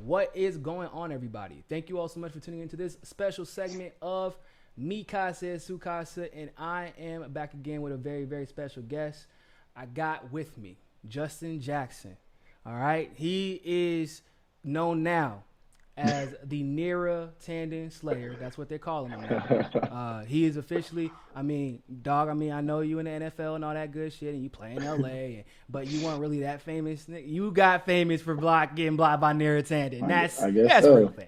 What is going on, everybody? Thank you all so much for tuning into this special segment of Mi Casa Su Casa, and I am back again with a very, very special guest. I got with me Justin Jackson. All right, he is known now as the Nira Tandon Slayer. That's what they're calling him now. He is officially, I know you in the NFL and all that good shit, and you play in LA, but you weren't really that famous. You got famous for getting blocked by Nira Tandon. That's so. Real fame.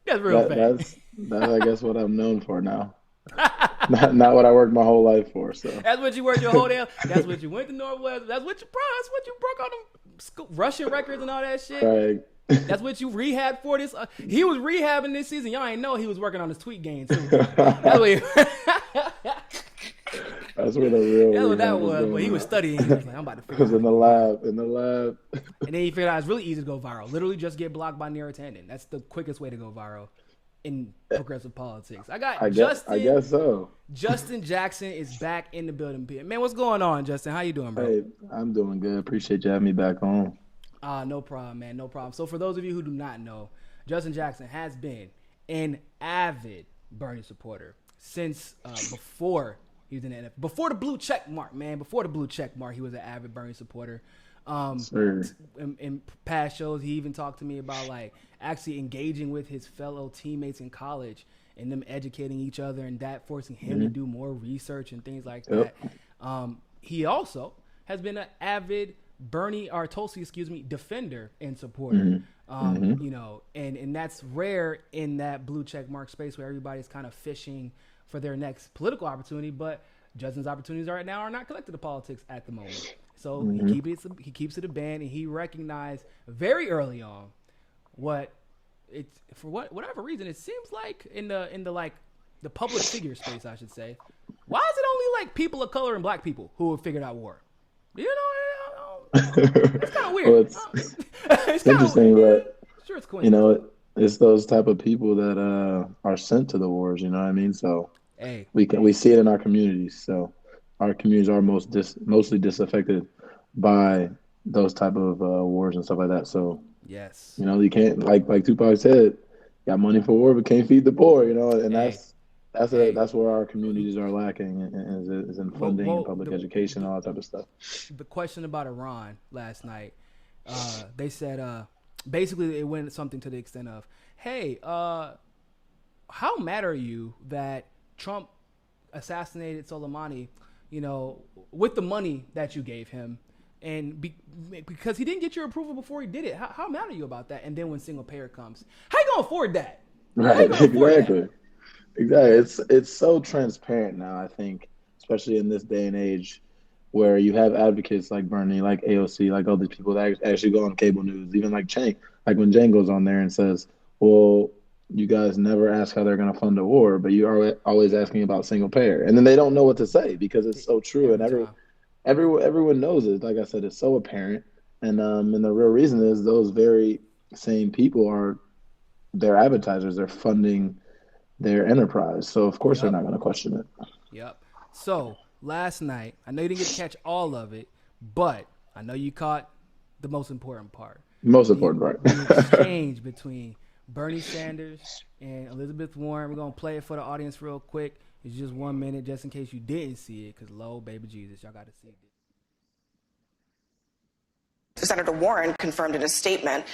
That's real fame. That's I guess what I'm known for now. not what I worked my whole life for. So that's what you worked your whole damn. That's what you went to Northwest. That's what you broke on them Russian records and all that shit. Right. That's what you rehabbed for this. He was rehabbing this season. Y'all ain't know he was working on his tweet game too. That's what that was. But he was studying. He was like, I'm about to figure it out. In the lab. And then he figured out it's really easy to go viral. Literally just get blocked by Nira Tandon. That's the quickest way to go viral in progressive politics. I guess so. Justin Jackson is back in the building. Man, what's going on, Justin? How you doing, bro? Hey, I'm doing good. Appreciate you having me back on. No problem, man. No problem. So for those of you who do not know, Justin Jackson has been an avid Bernie supporter since before he was in the NFL. Before the blue check mark, man. Before the blue check mark, he was an avid Bernie supporter. In past shows, he even talked to me about like actually engaging with his fellow teammates in college and them educating each other and that forcing him to do more research and things like that. He also has been an avid Toastys, defender and supporter. You know, and that's rare in that blue check mark space where everybody's kind of fishing for their next political opportunity, but Justin's opportunities right now are not connected to politics at the moment. So he keeps it a band, and he recognized very early on whatever reason it seems like in the like the public figure space, I should say. Why is it only like people of color and black people who have figured out war? You know. It's kind of weird. Well, it's interesting, but sure, it's coincidental. It's those type of people that are sent to the wars. You know what I mean? So we see it in our communities. So our communities are mostly disaffected by those type of wars and stuff like that. So yes, you can't like Tupac said, got money for war but can't feed the poor. You know, and that's where our communities are lacking is in funding and public education and all that type of stuff. The question about Iran last night, they said basically it went something to the extent of, hey, how mad are you that Trump assassinated Soleimani, with the money that you gave him, and because he didn't get your approval before he did it, how mad are you about that? And then when single payer comes, how you gonna afford that? Right, exactly. Exactly. It's so transparent now, I think, especially in this day and age where you have advocates like Bernie, like AOC, like all these people that actually go on cable news, even like Chang, like when Jane goes on there and says, well, you guys never ask how they're going to fund a war, but you are always asking about single payer. And then they don't know what to say because it's so true. And everyone knows it. Like I said, it's so apparent. And the real reason is those very same people are their advertisers. They're funding their enterprise. So, of course, they're not going to question it. Yep. So, last night, I know you didn't get to catch all of it, but I know you caught the most important part. The exchange between Bernie Sanders and Elizabeth Warren. We're going to play it for the audience real quick. It's just 1 minute just in case you didn't see it because, Lord, baby Jesus, y'all got to see it. Senator Warren confirmed in a statement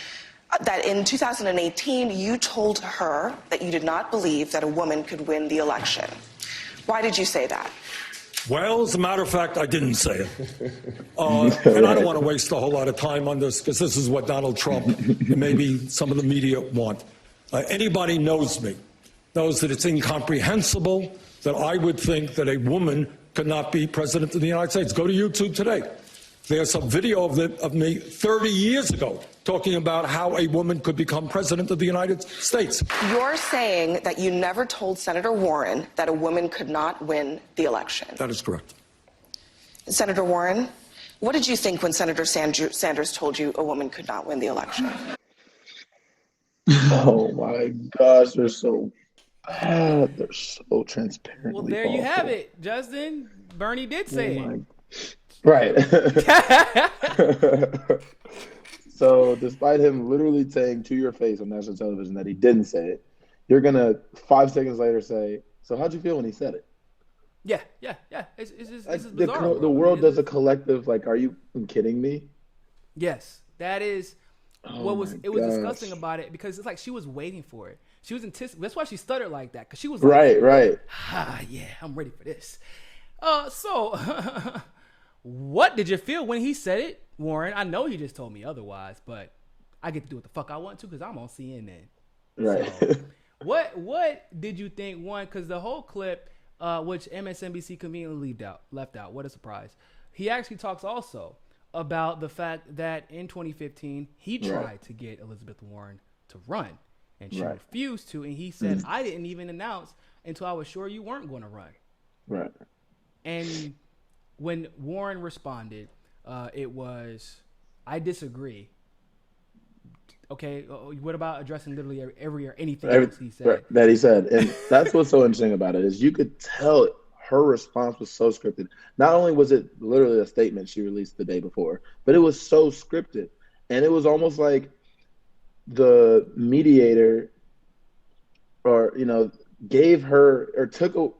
that in 2018, you told her that you did not believe that a woman could win the election. Why did you say that? Well, as a matter of fact, I didn't say it. And I don't want to waste a whole lot of time on this because this is what Donald Trump and maybe some of the media want. Anybody knows me, knows that it's incomprehensible that I would think that a woman could not be president of the United States. Go to YouTube today. There's a video of me 30 years ago talking about how a woman could become president of the United States. You're saying that you never told Senator Warren that a woman could not win the election. That is correct. Senator Warren, what did you think when Senator Sanders told you a woman could not win the election? Oh, my gosh, they're so bad. They're so transparent. Well, there you have it, Justin. Bernie did say it. Right. So despite him literally saying to your face on national television that he didn't say it, you're gonna 5 seconds later say, "So how'd you feel when he said it?" Yeah. It's Like just the bizarre. the world does a collective like, "Are you kidding me?" Yes, that is Oh my it was gosh. disgusting about it because it's like she was waiting for it. She was anticipating. That's why she stuttered like that because she was like, Right. yeah, I'm ready for this. So what did you feel when he said it, Warren? I know he just told me otherwise, but I get to do what the fuck I want to because I'm on CNN. Right. So, what did you think? One, because the whole clip, which MSNBC conveniently left out. What a surprise! He actually talks also about the fact that in 2015 he tried to get Elizabeth Warren to run, and she refused to, and he said, "I didn't even announce until I was sure you weren't going to run." Right. And when Warren responded, it was, "I disagree." Okay, what about addressing literally every or anything else he said? Right, that he said. And that's what's so interesting about it is you could tell her response was so scripted. Not only was it literally a statement she released the day before, but it was so scripted. And it was almost like the mediator or, gave her or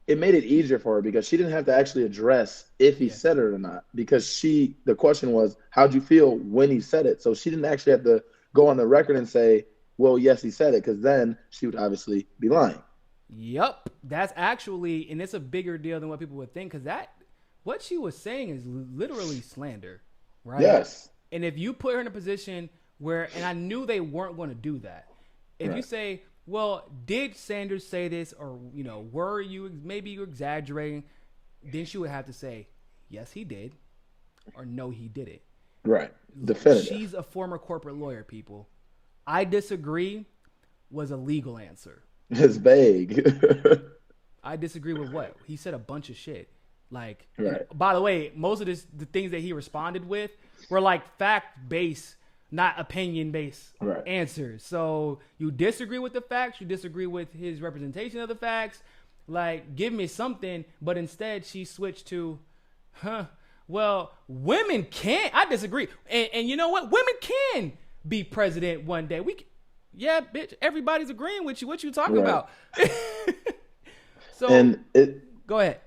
it made it easier for her because she didn't have to actually address if he said it or not because the question was, how'd you feel when he said it? So she didn't actually have to go on the record and say, well, yes, he said it, because then she would obviously be lying. Yep. That's actually, and it's a bigger deal than what people would think because what she was saying is literally slander, right? Yes. And if you put her in a position where, and I knew they weren't going to do that. If you say, well, did Sanders say this, or maybe you're exaggerating, then she would have to say, yes, he did, or no, he didn't. Right. Definitive. She's a former corporate lawyer, people. I disagree was a legal answer. It's vague. I disagree with what? He said a bunch of shit. Like, by the way, most of the things that he responded with were like fact-based, not opinion-based answers. So you disagree with the facts, you disagree with his representation of the facts. Like, give me something, but instead she switched to, well, women can't. I disagree. And you know what? Women can be president one day. Yeah, bitch, everybody's agreeing with you. What you talking about? So, go ahead.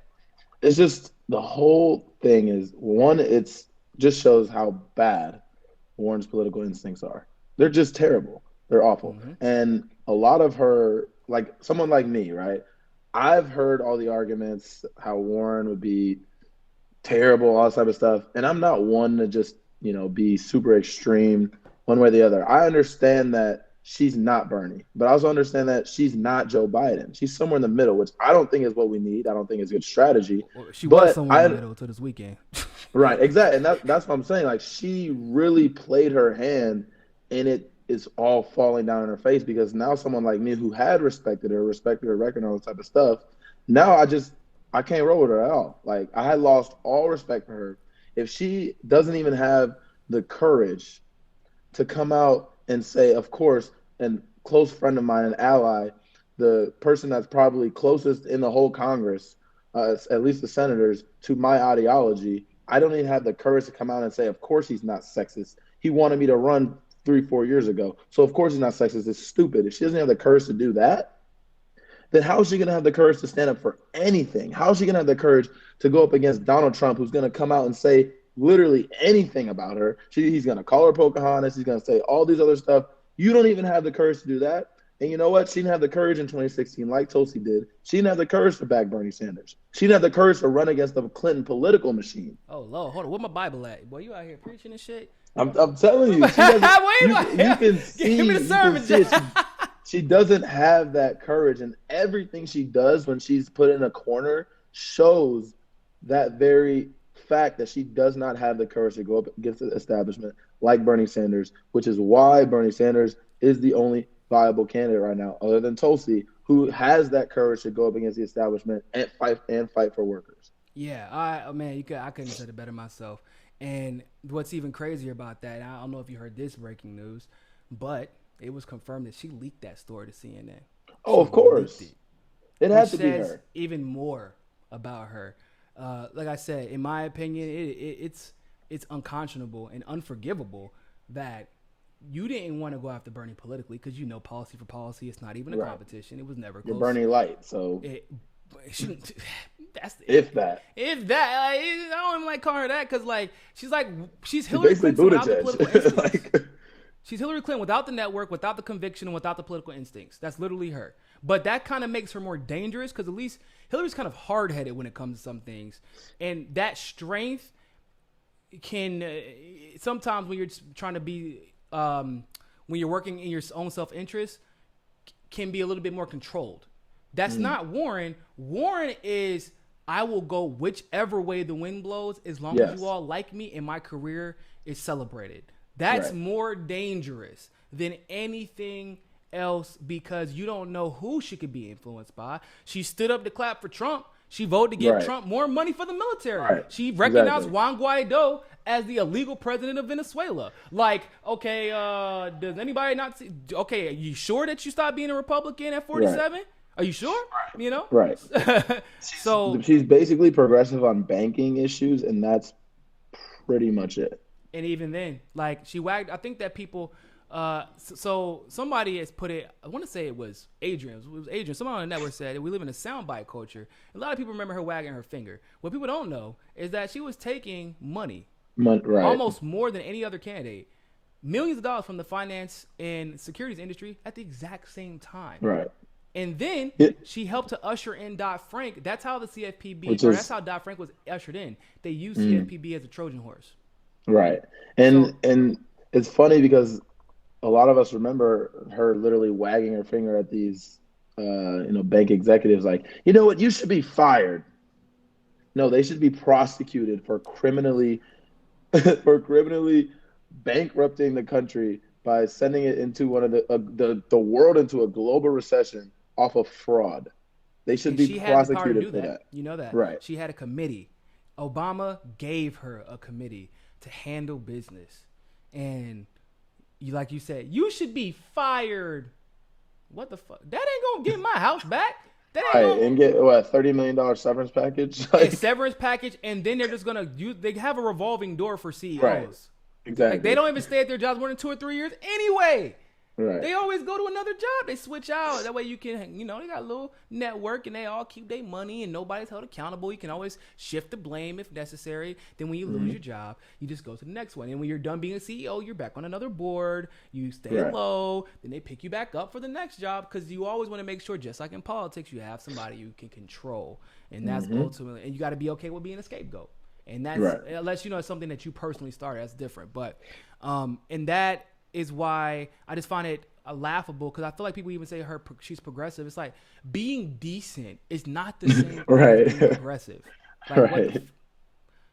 It's just, the whole thing is, one, it's just shows how bad Warren's political instincts are. They're just terrible. They're awful. Mm-hmm. And a lot of her, like someone like me, right? I've heard all the arguments, how Warren would be terrible, all this type of stuff. And I'm not one to just, be super extreme one way or the other. I understand that she's not Bernie, but I also understand that she's not Joe Biden. She's somewhere in the middle, which I don't think is what we need. I don't think it's good strategy. Well, she was somewhere in the middle until this weekend. Right, exactly. And that's what I'm saying. Like, she really played her hand, and it is all falling down in her face because now someone like me who had respected her record and all this type of stuff, now I can't roll with her at all. Like, I had lost all respect for her. If she doesn't even have the courage to come out and say, of course, and close friend of mine, an ally, the person that's probably closest in the whole Congress, at least the senators, to my ideology, I don't even have the courage to come out and say, of course he's not sexist. He wanted me to run 3-4 years ago. So of course he's not sexist. It's stupid. If she doesn't have the courage to do that, then how is she going to have the courage to stand up for anything? How is she going to have the courage to go up against Donald Trump, who's going to come out and say literally anything about her? He's going to call her Pocahontas. He's going to say all these other stuff. You don't even have the courage to do that. And you know what? She didn't have the courage in 2016 like Toastys did. She didn't have the courage to back Bernie Sanders. She didn't have the courage to run against the Clinton political machine. Oh, Lord. Hold on. Where my Bible at? Boy, you out here preaching and shit? I'm telling you. You can see, give me the sermon. She doesn't have that courage. And everything she does when she's put in a corner shows that very fact that she does not have the courage to go up against the establishment like Bernie Sanders, which is why Bernie Sanders is the only viable candidate right now, other than Toastys, who has that courage to go up against the establishment and fight for workers. Yeah, I couldn't have said it better myself. And what's even crazier about that, I don't know if you heard this breaking news, but it was confirmed that she leaked that story to CNN. Oh, of course. It had to be her. Even more about her. Like I said, in my opinion, it's it's unconscionable and unforgivable that you didn't want to go after Bernie politically because policy for policy, it's not even a competition. It was never close. You're Bernie light, so that's if that, like, I don't even like calling her that because she's Hillary Clinton without the political instincts. She's Hillary Clinton without the network, without the conviction, and without the political instincts. That's literally her. But that kind of makes her more dangerous because at least Hillary's kind of hard-headed when it comes to some things, and that strength can sometimes when you're trying to be when you're working in your own self-interest can be a little bit more controlled. That's not Warren. Warren is, I will go whichever way the wind blows as long as you all like me and my career is celebrated. That's more dangerous than anything else because you don't know who she could be influenced by. She stood up to clap for Trump. She voted to give Trump more money for the military. She recognized Juan Guaido as the illegal president of Venezuela. Like, okay, does anybody not see? Okay, are you sure that you stopped being a Republican at 47? Are you sure? You know? Right. So she's basically progressive on banking issues, and that's pretty much it. And even then, like, she wagged. I think that people. So somebody has put it. I want to say it was Adrian. It was Adrian. Someone on the network said we live in a soundbite culture. A lot of people remember her wagging her finger. What people don't know is that she was taking money, almost more than any other candidate, millions of dollars from the finance and securities industry at the exact same time. Right. And then she helped to usher in Dodd-Frank. That's how the CFPB, that's how Dodd-Frank was ushered in. They used CFPB as a Trojan horse. Right. And it's funny because a lot of us remember her literally wagging her finger at these, bank executives like, you know what, you should be fired. No, they should be prosecuted for criminally bankrupting the country by sending it into one of the world into a global recession off of fraud. They should be prosecuted for that. You know that. Right. She had a committee. Obama gave her a committee to handle business. And like you said, you should be fired. What the fuck? That ain't gonna get my house back. That ain't gonna... and get what, $30 million severance package? A severance package, and then they're just gonna they have a revolving door for CEOs. Right. Exactly. Like, they don't even stay at their jobs more than 2 or 3 years anyway. Right. They always go to another job. They switch out. That way you can, they got a little network and they all keep their money and nobody's held accountable. You can always shift the blame if necessary. Then when you lose your job, you just go to the next one. And when you're done being a CEO, you're back on another board. You stay low. Then they pick you back up for the next job because you always want to make sure, just like in politics, you have somebody you can control. And that's ultimately, and you got to be okay with being a scapegoat. And that's, unless it's something that you personally started, that's different. But, and that is why I just find it laughable because I feel like people even say she's progressive. It's like being decent is not the same as being progressive. Like,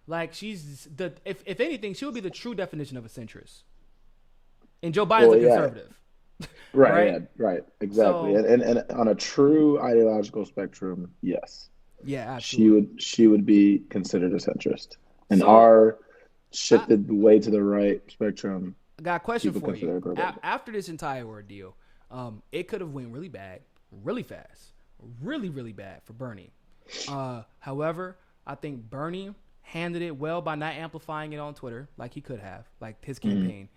like she's if anything, she would be the true definition of a centrist. And Joe Biden's a conservative. Right, exactly. So, and on a true ideological spectrum, yes. Yeah, absolutely. She would be considered a centrist. And our shifted way to the right spectrum. I got a question for you. After this entire ordeal, it could have went really bad, really fast, really, really bad for Bernie. However, I think Bernie handled it well by not amplifying it on Twitter like he could have, like his campaign.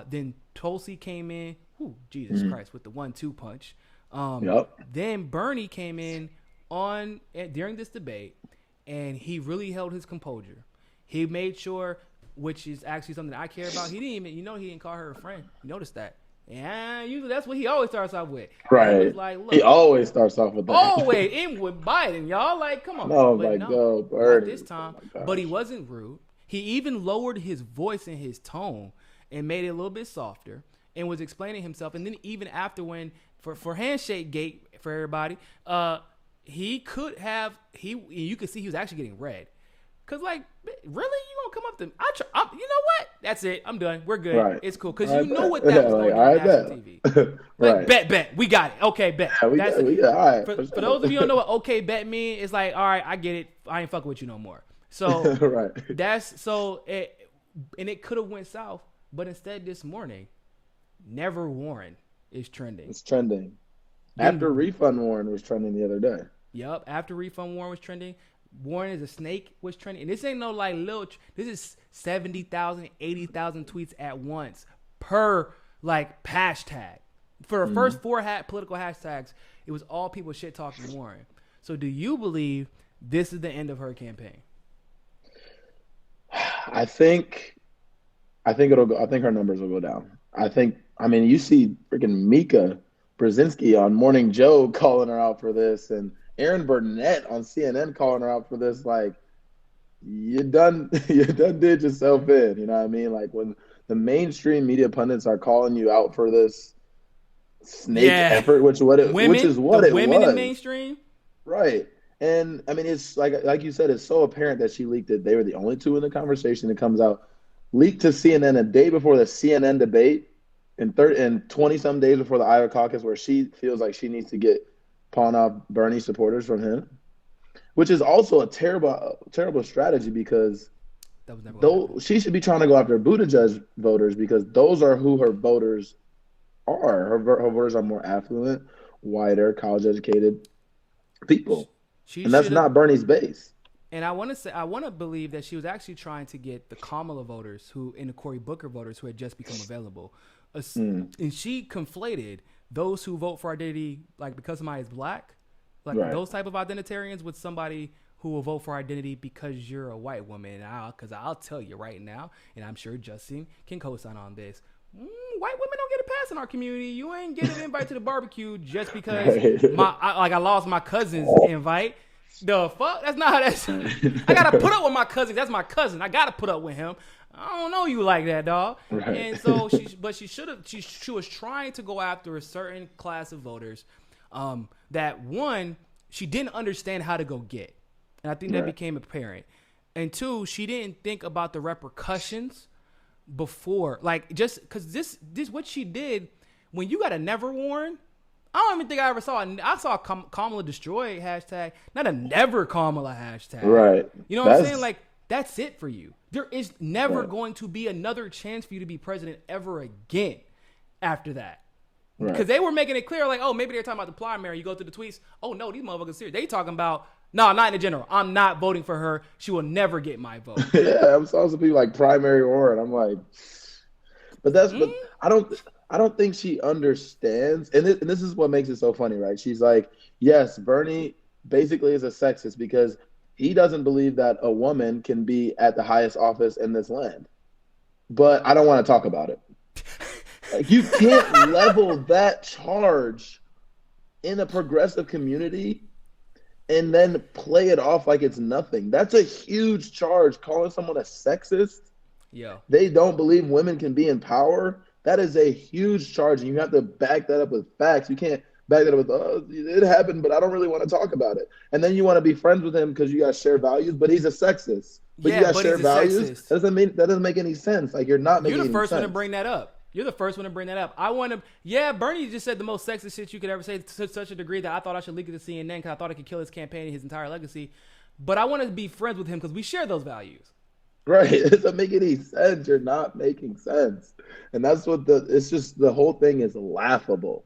Then Toastys came in, Jesus Christ, with the 1-2 punch. Then Bernie came in during this debate, and he really held his composure. He made sure, which is actually something that I care about. He didn't call her a friend. You noticed that? Yeah, usually that's what he always starts off with. Right. He, like, look, he always starts off with that. Always in with Biden, y'all. Like, come on. No, Bernie. Not this time. But he wasn't rude. He even lowered his voice and his tone and made it a little bit softer and was explaining himself. And then even after for Handshake Gate for everybody, you could see he was actually getting red. Cause like, really, you gonna come up to me? You know what? That's it. I'm done. We're good. Right. It's cool. Cause you know what that was going on national TV. Like, bet. We got it. Okay, bet. Yeah, we got all right. For those of you who don't know what okay bet means, it's like, all right, I get it. I ain't fucking with you no more. So and it could have went south, but instead this morning, Never Warren is trending. It's trending. After Refund Warren was trending the other day. Yep. After Refund Warren was trending. Warren is a snake was trending. And this ain't no like little. This is 70,000, 80,000 tweets at once per like hashtag. For the first four political hashtags, it was all people shit talking Warren. So do you believe this is the end of her campaign? I think it'll go. I think her numbers will go down. I mean, you see freaking Mika Brzezinski on Morning Joe calling her out for this, and Aaron Burnett on CNN calling her out for this. Like, you done did yourself in. You know what I mean? Like, when the mainstream media pundits are calling you out for this snake effort, which is what it was. Women in mainstream, right? And I mean, it's like you said, it's so apparent that she leaked it. They were the only two in the conversation. It comes out leaked to CNN a day before the CNN debate, and 20-some days before the Iowa caucus, where she feels like she needs to pawn off Bernie supporters from him, which is also a terrible strategy, because she should be trying to go after Buttigieg voters, because those are who her voters are. Her voters are more affluent, whiter, college-educated people, and that's not Bernie's base. And I want to believe that she was actually trying to get the Kamala voters and the Cory Booker voters who had just become available. And she conflated those who vote for identity, like because somebody is black, like those type of identitarians, with somebody who will vote for identity because you're a white woman. Because I'll tell you right now, and I'm sure Justin can co-sign on this, white women don't get a pass in our community. You ain't getting an invite to the barbecue just because I lost my cousin's invite. The fuck? That's not how that's. I gotta put up with my cousin. That's my cousin. I gotta put up with him. I don't know you like that, dog. Right. And so she was trying to go after a certain class of voters that, one, she didn't understand how to go get. And I think that became apparent. And two, she didn't think about the repercussions before. Like, just because this what she did, when you got a never Warren, I don't even think I ever saw it. I saw Kamala destroy hashtag, not a never Kamala hashtag. Right. You know what I'm saying? Like, that's it for you. There is never going to be another chance for you to be president ever again after that. Because they were making it clear, like, oh, maybe they're talking about the primary. You go through the tweets. Oh, no, these motherfuckers serious. They talking about, no, not in the general. I'm not voting for her. She will never get my vote. Yeah, I'm supposed to be like primary or, and I'm like, but I don't think she understands. And this is what makes it so funny, right? She's like, yes, Bernie basically is a sexist because he doesn't believe that a woman can be at the highest office in this land. But I don't want to talk about it. Like, you can't level that charge in a progressive community and then play it off like it's nothing. That's a huge charge, calling someone a sexist. Yeah. They don't believe women can be in power. That is a huge charge, and you have to back that up with facts. You can't back that up with, oh, it happened, but I don't really want to talk about it. And then you want to be friends with him because you guys share values, but he's a sexist. But you guys share values. That doesn't make any sense. Like, you're not making any sense. You're the first one to bring that up. You're the first one to bring that up. Bernie just said the most sexist shit you could ever say to such a degree that I thought I should leak it to CNN because I thought it could kill his campaign and his entire legacy. But I want to be friends with him because we share those values. Right. It doesn't make any sense. You're not making sense. And that's what it's just, the whole thing is laughable.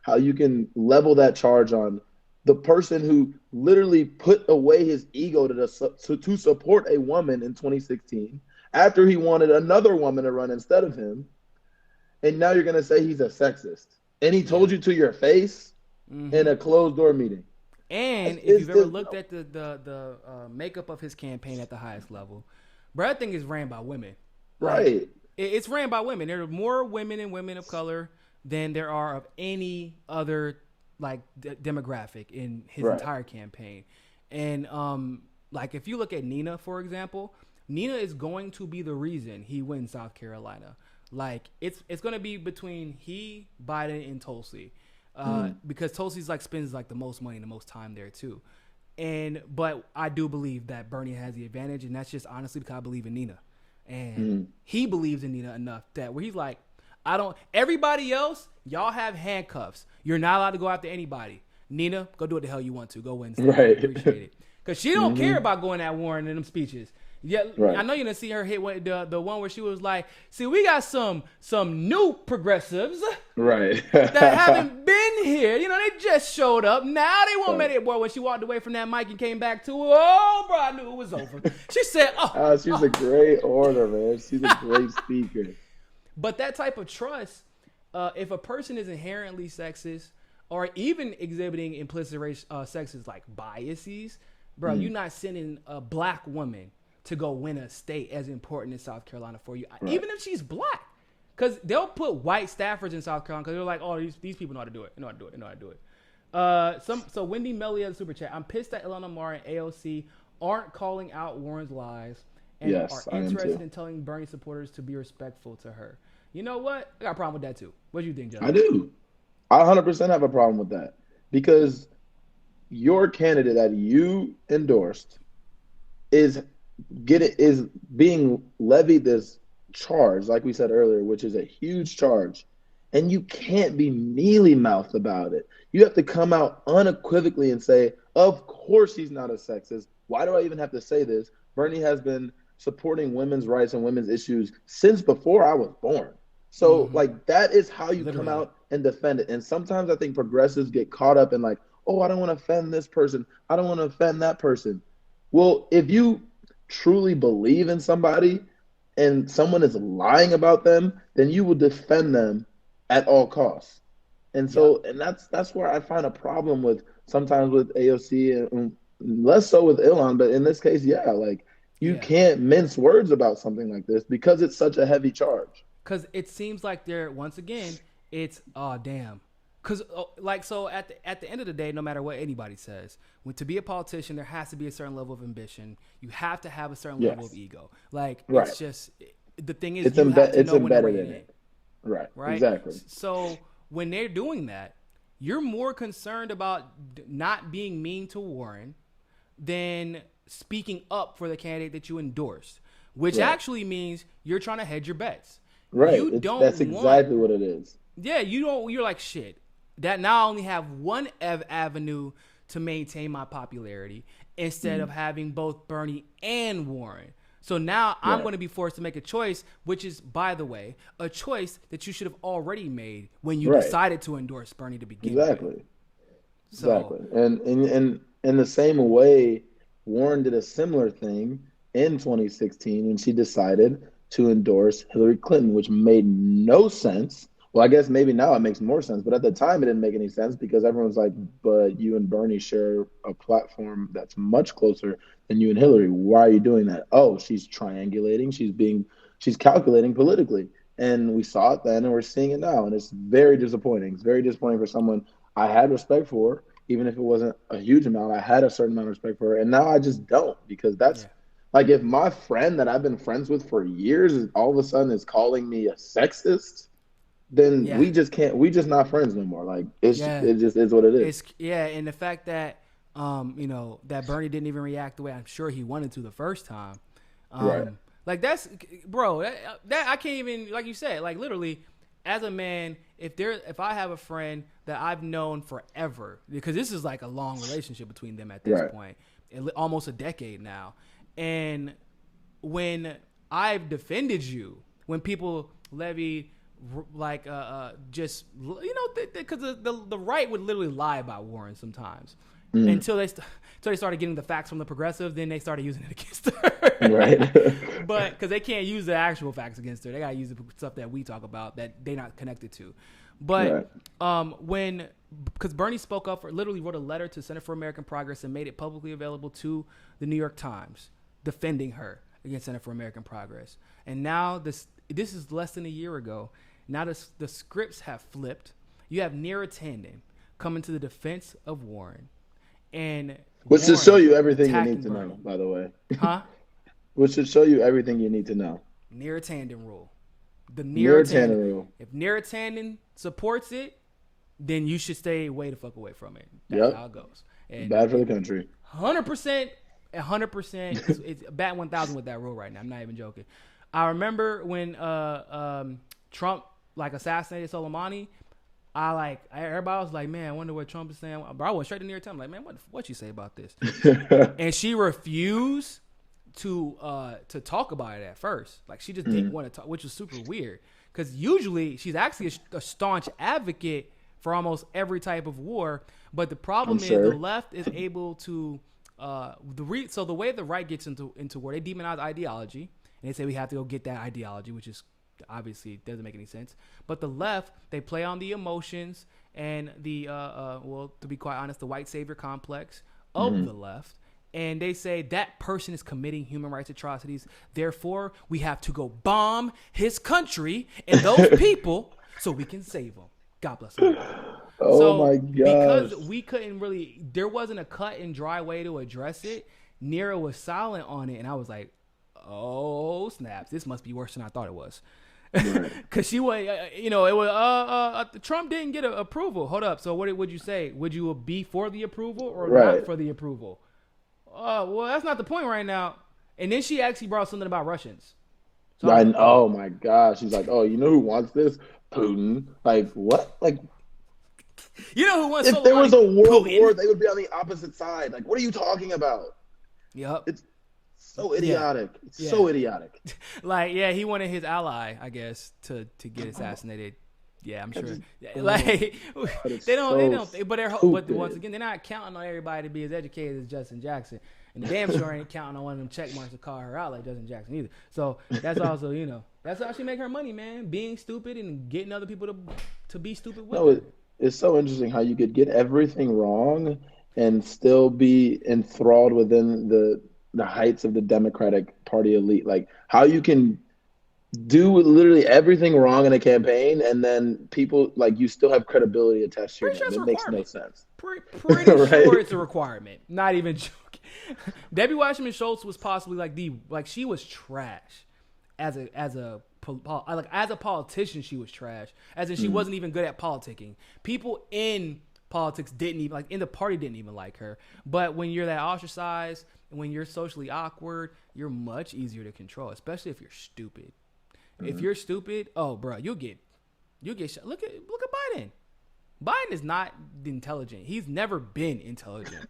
How you can level that charge on the person who literally put away his ego to support a woman in 2016 after he wanted another woman to run instead of him. And now you're going to say he's a sexist. And he told you to your face in a closed door meeting. And if you've ever looked at the makeup of his campaign at the highest level, bro, that thing is ran by women. Right. Like, it's ran by women. There are more women and women of color than there are of any other like demographic in his entire campaign. And like, if you look at Nina, for example, Nina is going to be the reason he wins South Carolina. Like, it's going to be between he, Biden, and Tulsi. Because Tulsi's like spends like the most money and the most time there too. But I do believe that Bernie has the advantage, and that's just honestly because I believe in Nina. And he believes in Nina enough that where he's like, everybody else, y'all have handcuffs. You're not allowed to go after anybody. Nina, go do what the hell you want to. Go win. Right. Appreciate it. Because she don't care about going at Warren in them speeches. Yeah, Right. I know you didn't see her hit the one where she was like, "See, we got some new progressives Right. that haven't been here. You know, they just showed up. Now they want Right. me." Boy, when she walked away from that mic and came back to her, oh, bro, I knew it was over. She said, She's a great orator, man. She's a great speaker. But that type of trust, if a person is inherently sexist or even exhibiting implicit sexist like biases, bro, you're not sending a black woman to go win a state as important as South Carolina for you, Right. even if she's black. Because they'll put white staffers in South Carolina because they're like, oh, these people know how to do it. They know how to do it. They know how to do it. So Wendy Melly has a super chat. I'm pissed that Ilhan Omar and AOC aren't calling out Warren's lies and Yes, are I am interested too. in telling Bernie supporters to be respectful to her. You know what? I got a problem with that too. What do you think, Justin? I do. I 100% have a problem with that because your candidate that you endorsed is being levied this charge, like we said earlier, which is a huge charge, and you can't be mealy-mouthed about it. You have to come out unequivocally and say, of course he's not a sexist. Why do I even have to say this? Bernie has been supporting women's rights and women's issues since before I was born. So, like, that is how you come out and defend it. And sometimes I think progressives get caught up in like, oh, I don't want to offend this person. I don't want to offend that person. Well, if you truly believe in somebody and someone is lying about them, then you will defend them at all costs. And so, and that's where I find a problem with sometimes with AOC and less so with Ilhan, but in this case, like you can't mince words about something like this because it's such a heavy charge. Because it seems like they're, once again, it's, oh, damn. Because, like, so at the end of the day, no matter what anybody says, to be a politician, there has to be a certain level of ambition. You have to have a certain level of ego. Like, it's just, the thing is, you have to know when to rein it in. Right, exactly. So when they're doing that, you're more concerned about not being mean to Warren than speaking up for the candidate that you endorsed, which actually means you're trying to hedge your bets. Right. That's exactly what it is. Yeah, you're like, shit. That now I only have one avenue to maintain my popularity instead of having both Bernie and Warren. So now I'm going to be forced to make a choice, which is, by the way, a choice that you should have already made when you decided to endorse Bernie to begin with. Exactly. And in the same way, Warren did a similar thing in 2016 when she decided to endorse Hillary Clinton, which made no sense. Well, I guess maybe now it makes more sense, but at the time it didn't make any sense because everyone's like, but you and Bernie share a platform that's much closer than you and Hillary. Why are you doing that? Oh, she's triangulating. She's calculating politically. And we saw it then and we're seeing it now. And it's very disappointing. It's very disappointing for someone I had respect for, even if it wasn't a huge amount. I had a certain amount of respect for her. And now I just don't, because that's like, if my friend that I've been friends with for years all of a sudden is calling me a sexist, then we just not friends no more. Like it just is what it is. And the fact that that Bernie didn't even react the way I'm sure he wanted to the first time. Like that's, bro, that I can't even, like you said, like literally as a man, if I have a friend that I've known forever, because this is like a long relationship between them at this point, almost a decade now. And when I've defended you, when people levy like just because the right would literally lie about Warren sometimes until they started getting the facts from the progressive, then they started using it against her. But because they can't use the actual facts against her, they gotta use the stuff that we talk about that they're not connected to. But because Bernie spoke up, literally wrote a letter to Center for American Progress and made it publicly available to the New York Times, defending her against Center for American Progress. And now this is less than a year ago. Now the scripts have flipped. You have Neera Tanden coming to the defense of Warren, and which should show you everything you need to know. By the way, which should show you everything you need to know. Neera Tanden rule. The Neera Tanden rule. If Neera Tanden supports it, then you should stay way the fuck away from it. That's how it goes. And bad for the country. 100%. It's bat 1,000 with that rule right now. I'm not even joking. I remember when Trump assassinated Soleimani. Everybody was like, man, I wonder what Trump is saying. But I went straight to Neera Tanden, like, man, what you say about this? And she refused to talk about it at first. Like she just didn't want to talk, which was super weird. Because usually she's actually a staunch advocate for almost every type of war. But the problem is the left is able to so the way the right gets into war, they demonize ideology and they say we have to go get that ideology, which is obviously doesn't make any sense. But the left, they play on the emotions and the well, to be quite honest, the white savior complex of the left. And they say that person is committing human rights atrocities. Therefore, we have to go bomb his country and those people so we can save them. God bless them. My God! Because we couldn't really, there wasn't a cut and dry way to address it. Nero was silent on it, and I was like, "Oh snaps! This must be worse than I thought it was." Because she was, it was. Trump didn't get approval. Hold up. So what would you say? Would you be for the approval or not for the approval? Oh, well, that's not the point right now. And then she actually brought something about Russians. So oh my gosh. She's like, oh, you know who wants this? Putin. Like, what? Like, you know who wants if there was a world war, they would be on the opposite side. Like, what are you talking about? Yep. It's so idiotic. It's so idiotic. Like, yeah, he wanted his ally, I guess, to get assassinated. Yeah, I'm sure. Like they don't. But once again, they're not counting on everybody to be as educated as Justin Jackson, and the damn sure ain't counting on one of them check marks to call her out like Justin Jackson either. So that's also, that's how she make her money, man. Being stupid and getting other people to be stupid with her. It's so interesting how you could get everything wrong and still be enthralled within the heights of the Democratic Party elite. Like how you can do literally everything wrong in a campaign, and then people like you still have credibility attached to your name. It makes no sense. Pretty sure it's a requirement. Not even joking. Debbie Wasserman Schultz was possibly she was trash as a politician. She was trash, as in she wasn't even good at politicking. People in politics didn't even in the party didn't even like her. But when you're that ostracized and when you're socially awkward, you're much easier to control, especially if you're stupid. If you're stupid, oh, bro, you'll get shot. Look at Biden. Biden is not intelligent. He's never been intelligent.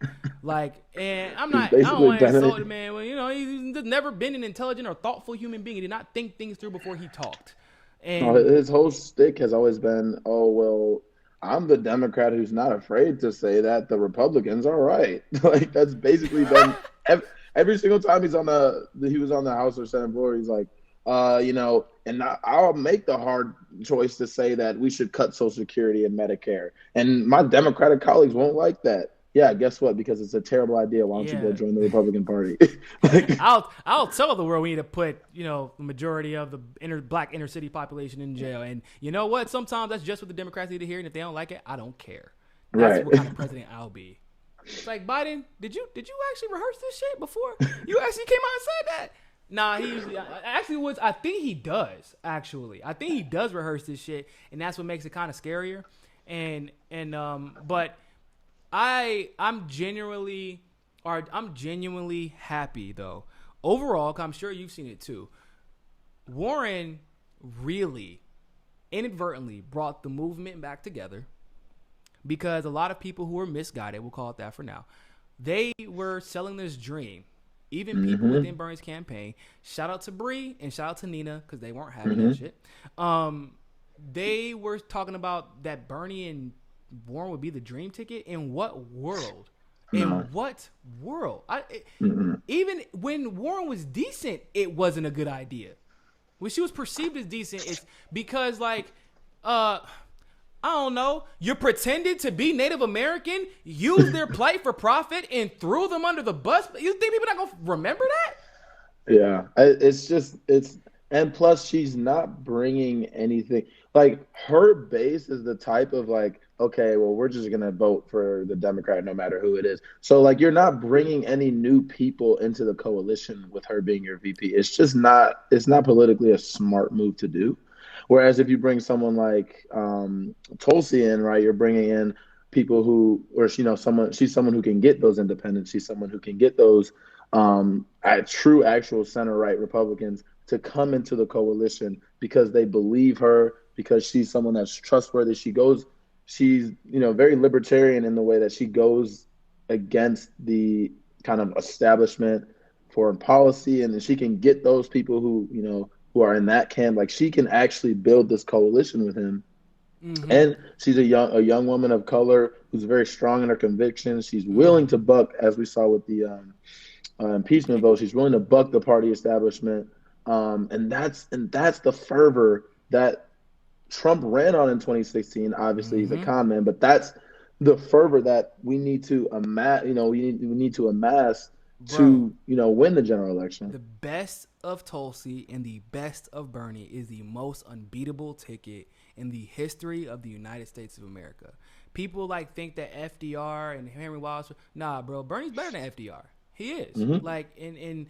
And I don't want to insult the man. Well, he's just never been an intelligent or thoughtful human being. He did not think things through before he talked. And his whole shtick has always been, oh, well, I'm the Democrat who's not afraid to say that the Republicans are right. That's basically been every single time he was on the House or Senate floor. He's like, and I'll make the hard choice to say that we should cut Social Security and Medicare. And my Democratic colleagues won't like that. Yeah, guess what? Because it's a terrible idea. Why don't you go join the Republican Party? I'll tell the world we need to put, the majority of the black inner city population in jail. And you know what? Sometimes that's just what the Democrats need to hear. And if they don't like it, I don't care. That's what kind of president I'll be. It's like, Biden, did you actually rehearse this shit before? You actually came out and said that? Nah, he usually I think he does, actually. I think he does rehearse this shit, and that's what makes it kind of scarier. But I'm genuinely happy though. Overall, 'cause I'm sure you've seen it too. Warren really inadvertently brought the movement back together because a lot of people who were misguided, we'll call it that for now, they were selling this dream. Even people within Bernie's campaign, shout out to Bree and shout out to Nina because they weren't having that shit. They were talking about that Bernie and Warren would be the dream ticket. In what world? In what world? Even when Warren was decent, it wasn't a good idea. When she was perceived as decent, it's because I don't know, you pretended to be Native American, used their plight for profit, and threw them under the bus. You think people are not going to remember that? Yeah. And plus she's not bringing anything. Her base is the type of okay, well, we're just going to vote for the Democrat no matter who it is. So you're not bringing any new people into the coalition with her being your VP. It's not politically a smart move to do. Whereas if you bring someone like Toastys in, right, you're bringing in people she's someone who can get those independents. She's someone who can get those true, actual center-right Republicans to come into the coalition because they believe her, because she's someone that's trustworthy. She's very libertarian in the way that she goes against the kind of establishment foreign policy, and then she can get those people who are in that camp. Like, she can actually build this coalition with him. Mm-hmm. And she's a young woman of color who's very strong in her convictions. She's willing to buck, as we saw with the impeachment vote. She's willing to buck the party establishment, and that's the fervor that Trump ran on in 2016. Obviously, he's a con man, but that's the fervor that we need to amass. We need to amass to win the general election. The best of Tulsi and the best of Bernie is the most unbeatable ticket in the history of the United States of America. People think that FDR and Henry Wallace. Nah, bro, Bernie's better than FDR. He is. In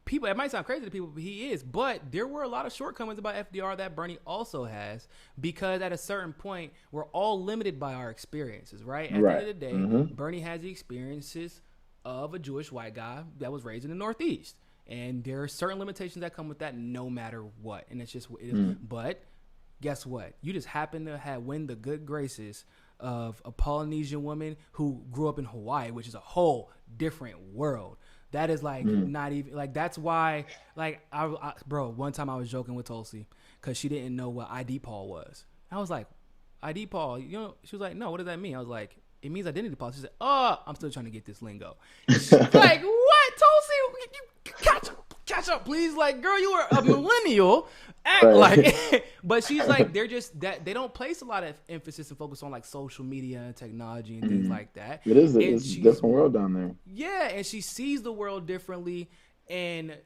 people, it might sound crazy to people, but he is. But there were a lot of shortcomings about FDR that Bernie also has, because at a certain point, we're all limited by our experiences, right? At the end of the day, Bernie has the experiences of a Jewish white guy that was raised in the Northeast. And there are certain limitations that come with that no matter what. And it's just what it is. But guess what? You just happen to win the good graces of a Polynesian woman who grew up in Hawaii, which is a whole different world. That is not even that's why bro, one time I was joking with Tulsi because she didn't know what ID Paul was. I was like, ID Paul, she was like, no, what does that mean? I was like, it means identity policy. She said, oh, I'm still trying to get this lingo. She's like, what, Tulsi? You catch up, please. Like, girl, you are a millennial. Act like. But she's like, they're just that they don't place a lot of emphasis and focus on social media and technology and things like that. It's a different world down there. Yeah, and she sees the world differently, and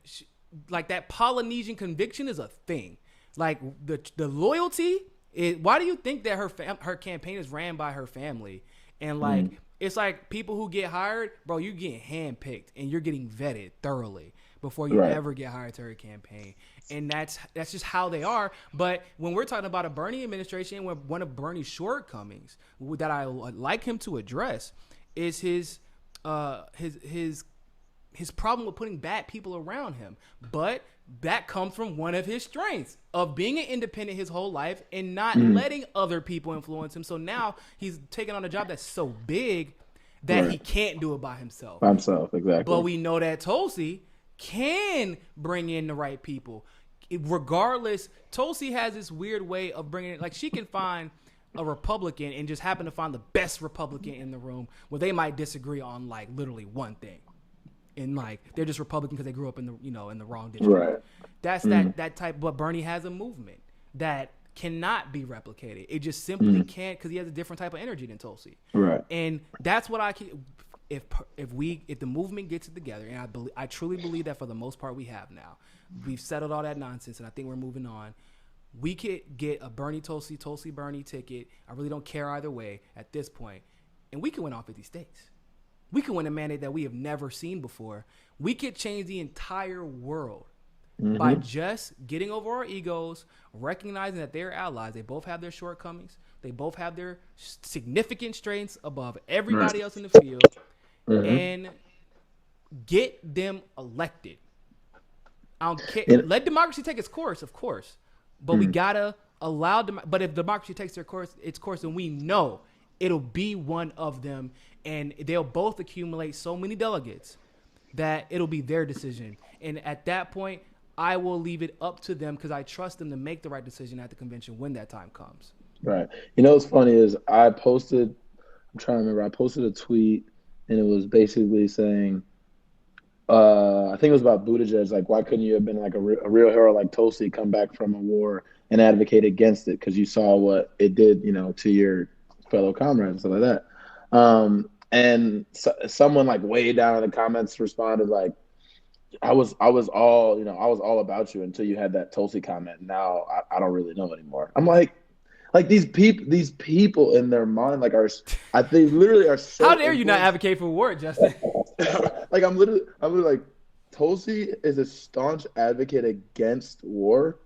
that Polynesian conviction is a thing. Like the loyalty is. Why do you think that her campaign is ran by her family? And it's like people who get hired, bro, you're getting handpicked and you're getting vetted thoroughly before you ever get hired to her campaign. And that's just how they are. But when we're talking about a Bernie administration, one of Bernie's shortcomings that I like him to address is his problem with putting bad people around him. But that comes from one of his strengths of being an independent his whole life and not letting other people influence him. So now he's taking on a job that's so big that he can't do it by himself. By himself, exactly. But we know that Tulsi can bring in the right people. Regardless, Tulsi has this weird way of bringing it. She can find a Republican and just happen to find the best Republican in the room where they might disagree on literally one thing. And they're just Republican because they grew up in the in the wrong district. Right. That's that type. But Bernie has a movement that cannot be replicated. It just simply can't, because he has a different type of energy than Tulsi. Right. And that's what if the movement gets it together, and I truly believe that for the most part we have now. We've settled all that nonsense, and I think we're moving on. We could get a Bernie Tulsi Bernie ticket. I really don't care either way at this point, and we can win all 50 states. We could win a mandate that we have never seen before. We could change the entire world by just getting over our egos, recognizing that they're allies. They both have their shortcomings. They both have their significant strengths above everybody else in the field, and get them elected. I don't care. Let democracy take its course, of course, but we gotta allow them. But if democracy takes its course, then we know it'll be one of them, and they'll both accumulate so many delegates that it'll be their decision. And at that point, I will leave it up to them because I trust them to make the right decision at the convention when that time comes. Right. What's funny is I posted a tweet, and it was basically saying, I think it was about Buttigieg, why couldn't you have been a real hero like Tulsi, come back from a war and advocate against it because you saw what it did, to your fellow comrades and stuff like that. And someone way down in the comments responded I was all about you until you had that Tulsi comment. Now I don't really know anymore. I'm like these people in their mind they literally are so. How dare you not advocate for war, Justin? I'm literally Tulsi is a staunch advocate against war.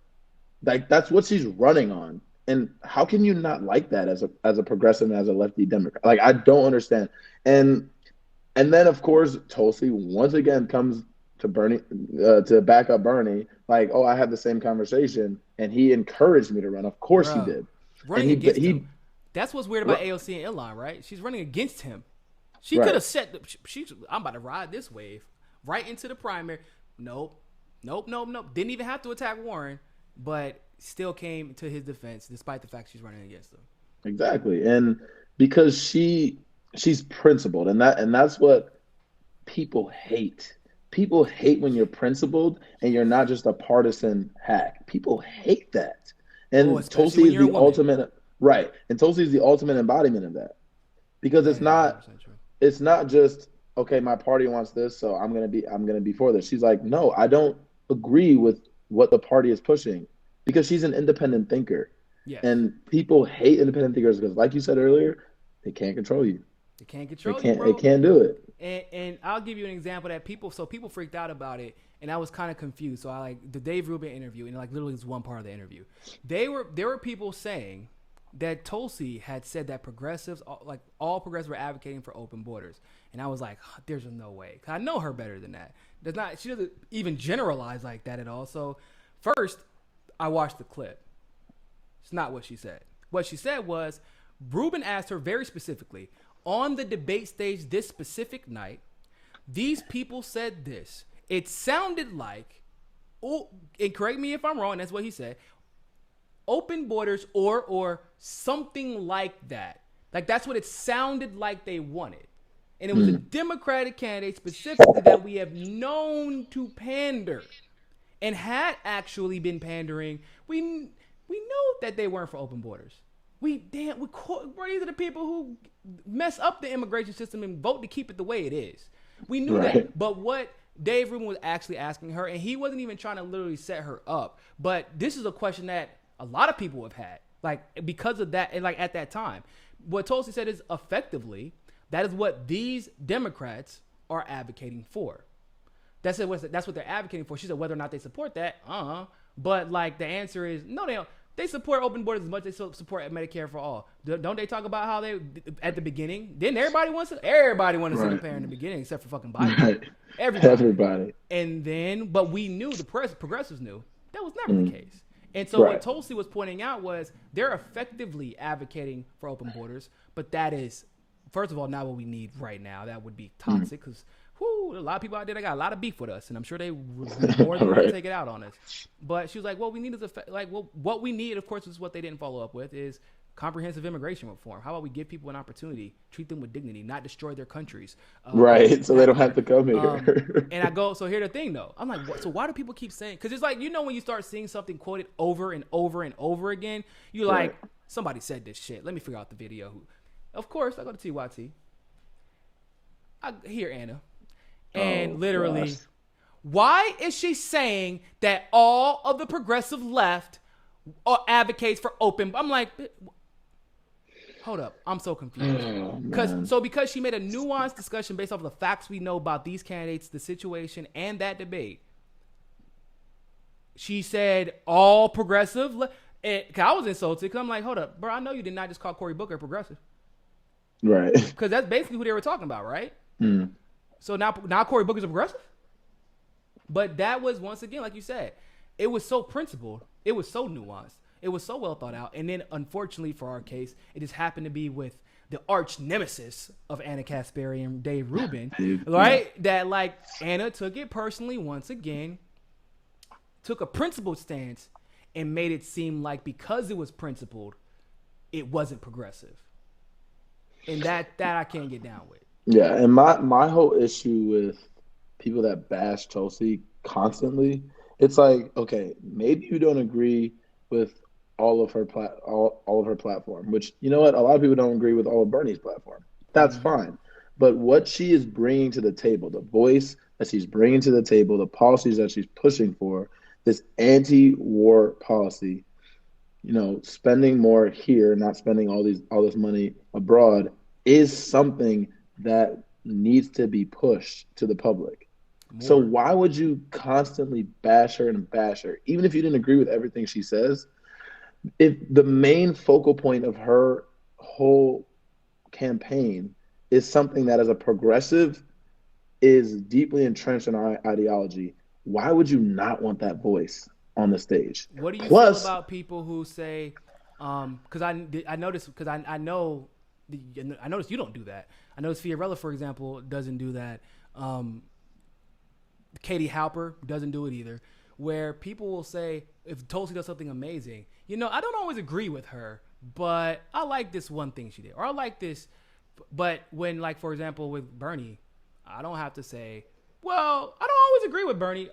That's what she's running on. And how can you not like that as a progressive and as a lefty Democrat? I don't understand. And then of course Tulsi once again comes to Bernie to back up Bernie. I had the same conversation, and he encouraged me to run. Of course he did. Running against him. That's what's weird about AOC and Elon, right? She's running against him. She could have said, I'm about to ride this wave right into the primary. Nope. Didn't even have to attack Warren, but still came to his defense despite the fact she's running against him. Exactly. And because she's principled, and that's what people hate. People hate when you're principled and you're not just a partisan hack. People hate that. And Toastys is the ultimate, right. And Toastys is the ultimate embodiment of that. Because it's not just, okay, my party wants this, so I'm gonna be for this. She's like, no, I don't agree with what the party is pushing, because she's an independent thinker. Yes. And people hate independent thinkers because, like you said earlier, they can't control you. They can't control you, bro. They can't do it. And I'll give you an example that people freaked out about it, and I was kind of confused. So I like the Dave Rubin interview, and like literally was one part of the interview. There were people saying that Tulsi had said that progressives, like all progressives, were advocating for open borders, and I was like, there's no way. I know her better than that. She doesn't even generalize like that at all. So first, I watched the clip. It's not what she said. What she said was, Rubin asked her very specifically, on the debate stage this specific night, these people said this. It sounded like, and correct me if I'm wrong, that's what he said, open borders or something like that. Like that's what it sounded like they wanted. And it was a Democratic candidate specifically that we have known to pander and had actually been pandering. We know that they weren't for open borders. These are the people who mess up the immigration system and vote to keep it the way it is. We knew that. But what Dave Rubin was actually asking her, and he wasn't even trying to literally set her up, but this is a question that a lot of people have had, like because of that, and like at that time. What Toastys said is effectively, that is what these Democrats are advocating for. That's what they're advocating for. She said whether or not they support that, but like the answer is no, they don't. They support open borders as much as they support Medicare for all. Don't they talk about how they, at the beginning, didn't everybody want to single parent in the beginning except for fucking Biden. Right. Everybody. And then, but we knew, the progressives knew, that was never the case. And so what Tulsi was pointing out was they're effectively advocating for open borders, but that is, first of all, not what we need right now. That would be toxic because a lot of people out there that got a lot of beef with us, and I'm sure they would be more than willing to take it out on us. But she was like, what we need is what we need, of course, is what they didn't follow up with, is comprehensive immigration reform. How about we give people an opportunity, treat them with dignity, not destroy their countries. So they don't have to come here. And I go, so here's the thing, though. I'm like, so why do people keep saying? Because it's like, when you start seeing something quoted over and over and over again, you're like, somebody said this shit. Let me figure out the video. Of course, I go to TYT. I hear Anna. And literally, why is she saying that all of the progressive left advocates for open? I'm like, hold up. I'm so confused. Because she made a nuanced discussion based off of the facts we know about these candidates, the situation, and that debate. She said all progressive. I was insulted because I'm like, hold up, bro. I know you did not just call Cory Booker progressive. Right. Because that's basically who they were talking about, right? So now Cory Booker's a progressive? But that was, once again, like you said, it was so principled. It was so nuanced. It was so well thought out. And then, unfortunately for our case, it just happened to be with the arch nemesis of Anna Kasperi and Dave Rubin, right? That, like, Anna took it personally once again, took a principled stance, and made it seem like because it was principled, it wasn't progressive. And that I can't get down with. Yeah, and my whole issue with people that bash Tulsi constantly, it's like, okay, maybe you don't agree with all of her platform, which, you know what, a lot of people don't agree with all of Bernie's platform. That's fine. But what she is bringing to the table, the voice that she's bringing to the table, the policies that she's pushing for, this anti-war policy, spending more here, not spending all this money abroad, is something that needs to be pushed to the public. More. So why would you constantly bash her, even if you didn't agree with everything she says? If the main focal point of her whole campaign is something that, as a progressive, is deeply entrenched in our ideology, why would you not want that voice on the stage? What do you feel about people who say, because I noticed, because I noticed you don't do that. I noticed Fiorella, for example, doesn't do that. Katie Halper doesn't do it either, where people will say, if Tulsi does something amazing, I don't always agree with her, but I like this one thing she did, or I like this. But when, like, for example, with Bernie, I don't have to say, well, I don't always agree with Bernie.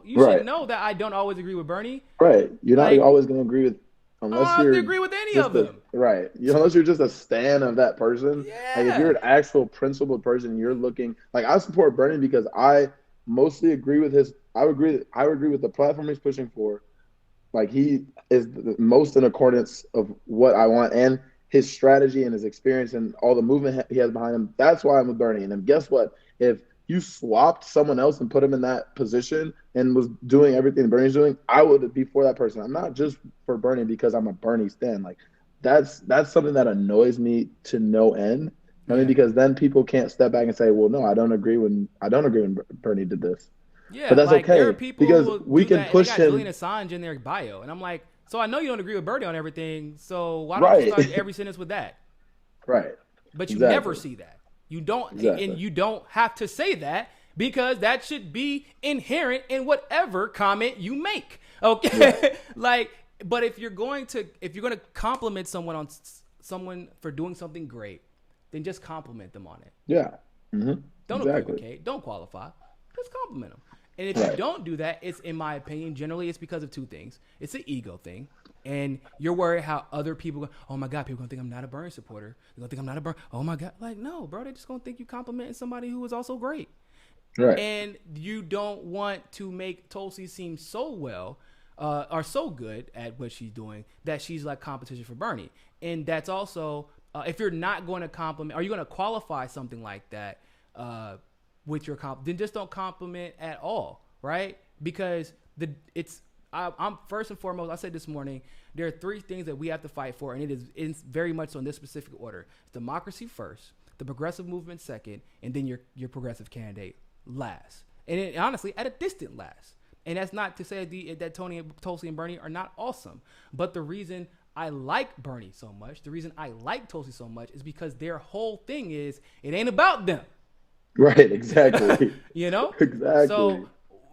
You should know that I don't always agree with Bernie. Right. You're not always going to agree with, unless I don't you're have to agree with any of them. Right. Unless you're just a stan of that person. Yeah. Like, if you're an actual principled person, you're looking, like, I support Bernie because I mostly agree with I would agree with the platform he's pushing for. Like, he is the most in accordance of what I want, and his strategy and his experience and all the movement he has behind him. That's why I'm with Bernie. And then guess what? If you swapped someone else and put him in that position and was doing everything Bernie's doing, I would be for that person. I'm not just for Bernie because I'm a Bernie stan. Like, that's something that annoys me to no end. I mean, because then people can't step back and say, well, no, I don't agree when Bernie did this. Yeah, but that's like, okay, there are people because who we can push him. Julian Assange in their bio, and I'm like, so I know you don't agree with Bernie on everything, so why don't you start every sentence with that? Right. But you never see that. You don't, and you don't have to say that, because that should be inherent in whatever comment you make. Okay, right. But if you're going to compliment someone for doing something great, then just compliment them on it. Yeah. Mm-hmm. Don't equivocate. Don't qualify. Just compliment them. And if you don't do that, it's, in my opinion, generally it's because of two things. It's an ego thing. And you're worried how other people go, oh my God, people going to think I'm not a Bernie supporter. They're going to think I'm not a Bernie. Oh my God. Like, no, bro, they're just going to think you complimenting somebody who is also great. Right. And you don't want to make Toastys seem so well or so good at what she's doing that she's like competition for Bernie. And that's also, if you're not going to compliment, are you going to qualify something like that with your then just don't compliment at all, right? Because I'm first and foremost, I said this morning, there are three things that we have to fight for, and it's very much so in this specific order. It's democracy first, the progressive movement second, and then your progressive candidate last. And honestly, at a distant last. And that's not to say that Tulsi and Bernie are not awesome. But the reason I like Bernie so much, the reason I like Tulsi so much, is because their whole thing is, it ain't about them. Right, exactly. Exactly. So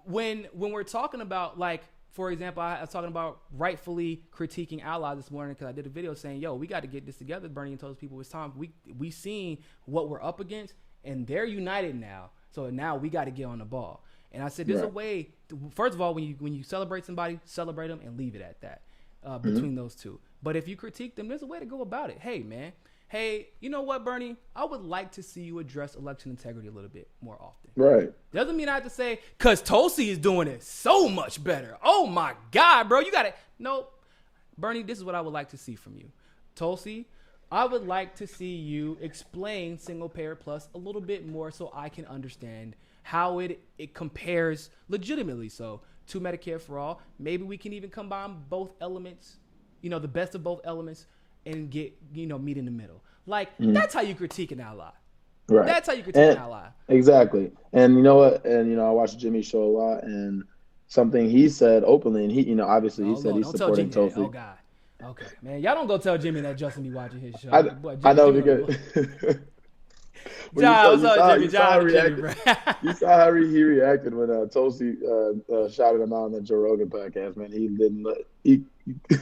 when we're talking about, like, for example, I was talking about rightfully critiquing allies this morning because I did a video saying, yo, we got to get this together. Bernie and Tulsi people, it's time. We seen what we're up against, and they're united now. So now we got to get on the ball. And I said, there's a way. First of all, when you celebrate somebody, celebrate them and leave it at that between those two. But if you critique them, there's a way to go about it. Hey, man. Hey, you know what, Bernie? I would like to see you address election integrity a little bit more often. Right. Doesn't mean I have to say, because Tulsi is doing it so much better. Oh, my God, bro. You got to. Nope. Bernie, this is what I would like to see from you. Tulsi, I would like to see you explain single payer plus a little bit more so I can understand how it compares legitimately so to Medicare for all. Maybe we can even combine both elements, the best of both elements, and get, meet in the middle. Like, that's how you critique an ally. Right. That's how you critique an ally. Exactly. And you know what? And, I watched Jimmy's show a lot, and something he said openly, and he, obviously he said he's supporting Tulsi. Oh, God. Okay, man. Y'all don't go tell Jimmy that Justin be watching his show. I know because... John, what's up, Jimmy? You saw how he reacted when Tulsi shouted him out on the Joe Rogan podcast. Man, he didn't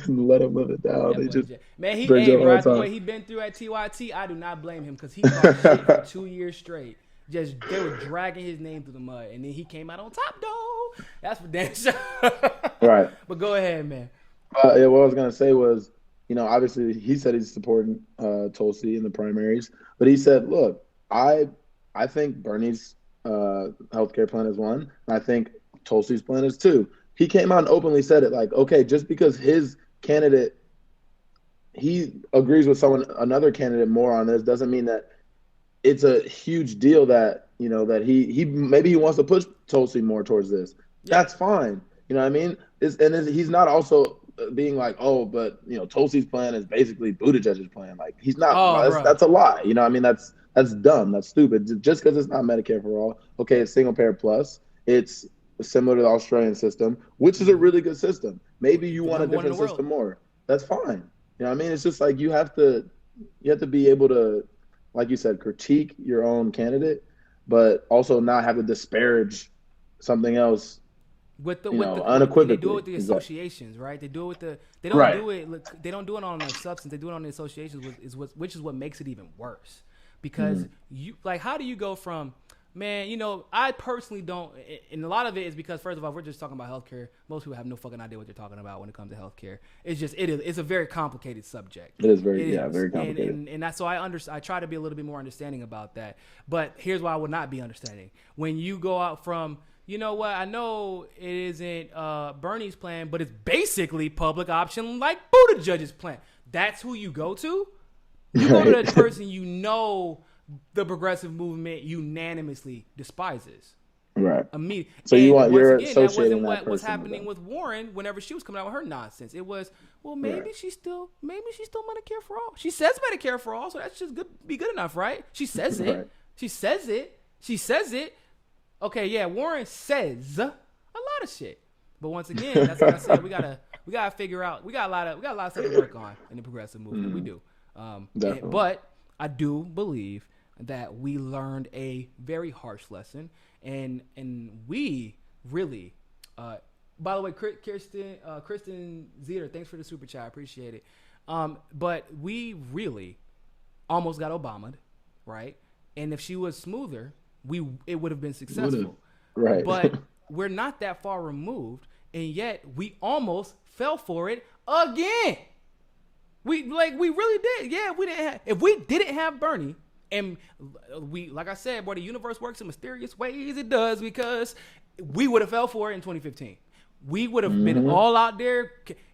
let him live it down. Right, the way he been through at TYT, I do not blame him because he talked shit for 2 years straight. They were dragging his name through the mud, and then he came out on top, though. That's for damn sure. Right. But go ahead, man. What I was gonna say was, obviously he said he's supporting Tulsi in the primaries, but he said, look, I think Bernie's healthcare plan is one, and I think Tulsi's plan is two. He came out and openly said it, like, okay, just because his candidate, he agrees with another candidate more on this, doesn't mean that it's a huge deal that, that he maybe he wants to push Tulsi more towards this. Yeah. That's fine. You know what I mean? He's not also being like, oh, but Tulsi's plan is basically Buttigieg's plan. Like, he's not. Oh, that's a lie. I mean, that's dumb. That's stupid. Just because it's not Medicare for all. Okay, it's single payer plus. It's similar to the Australian system, which is a really good system. Maybe you want a different system more. That's fine. You know what I mean? It's just like you have to be able to, like you said, critique your own candidate, but also not have to disparage something else. With the unequivocally. they do it with the associations, right? They do it with the they don't do it on the substance. They do it on the associations, which is what makes it even worse. Because you like, how do you go from, man, I personally don't, and a lot of it is because, first of all, we're just talking about healthcare. Most people have no fucking idea what they're talking about when it comes to healthcare. It's a very complicated subject. It is very complicated. And that's so I try to be a little bit more understanding about that. But here's why I would not be understanding. When you go out from, you know what, I know it isn't Bernie's plan, but it's basically public option like Buttigieg's plan. That's who you go to? You go to the person the progressive movement unanimously despises. Right. Immediately. So you're again, associating that wasn't that what was person happening with Warren whenever she was coming out with her nonsense. It was, well, maybe she's still Medicare for all. She says Medicare for all, so that's just be good enough, right? She says it. Right. She says it. Okay, yeah, Warren says a lot of shit. But once again, that's what I said. We gotta figure out. We got a lot of stuff to work on in the progressive movement. We do. But I do believe that we learned a very harsh lesson, and we really, by the way, Kristen Zeter, thanks for the super chat, I appreciate it. But we really almost got Obama'd, right? And if she was smoother, it would have been successful. Right. But we're not that far removed, and yet we almost fell for it again. We really did. Yeah, if we didn't have Bernie, and we, like I said, boy, the universe works in mysterious ways. It does, because we would have fell for it in 2015. We would have been all out there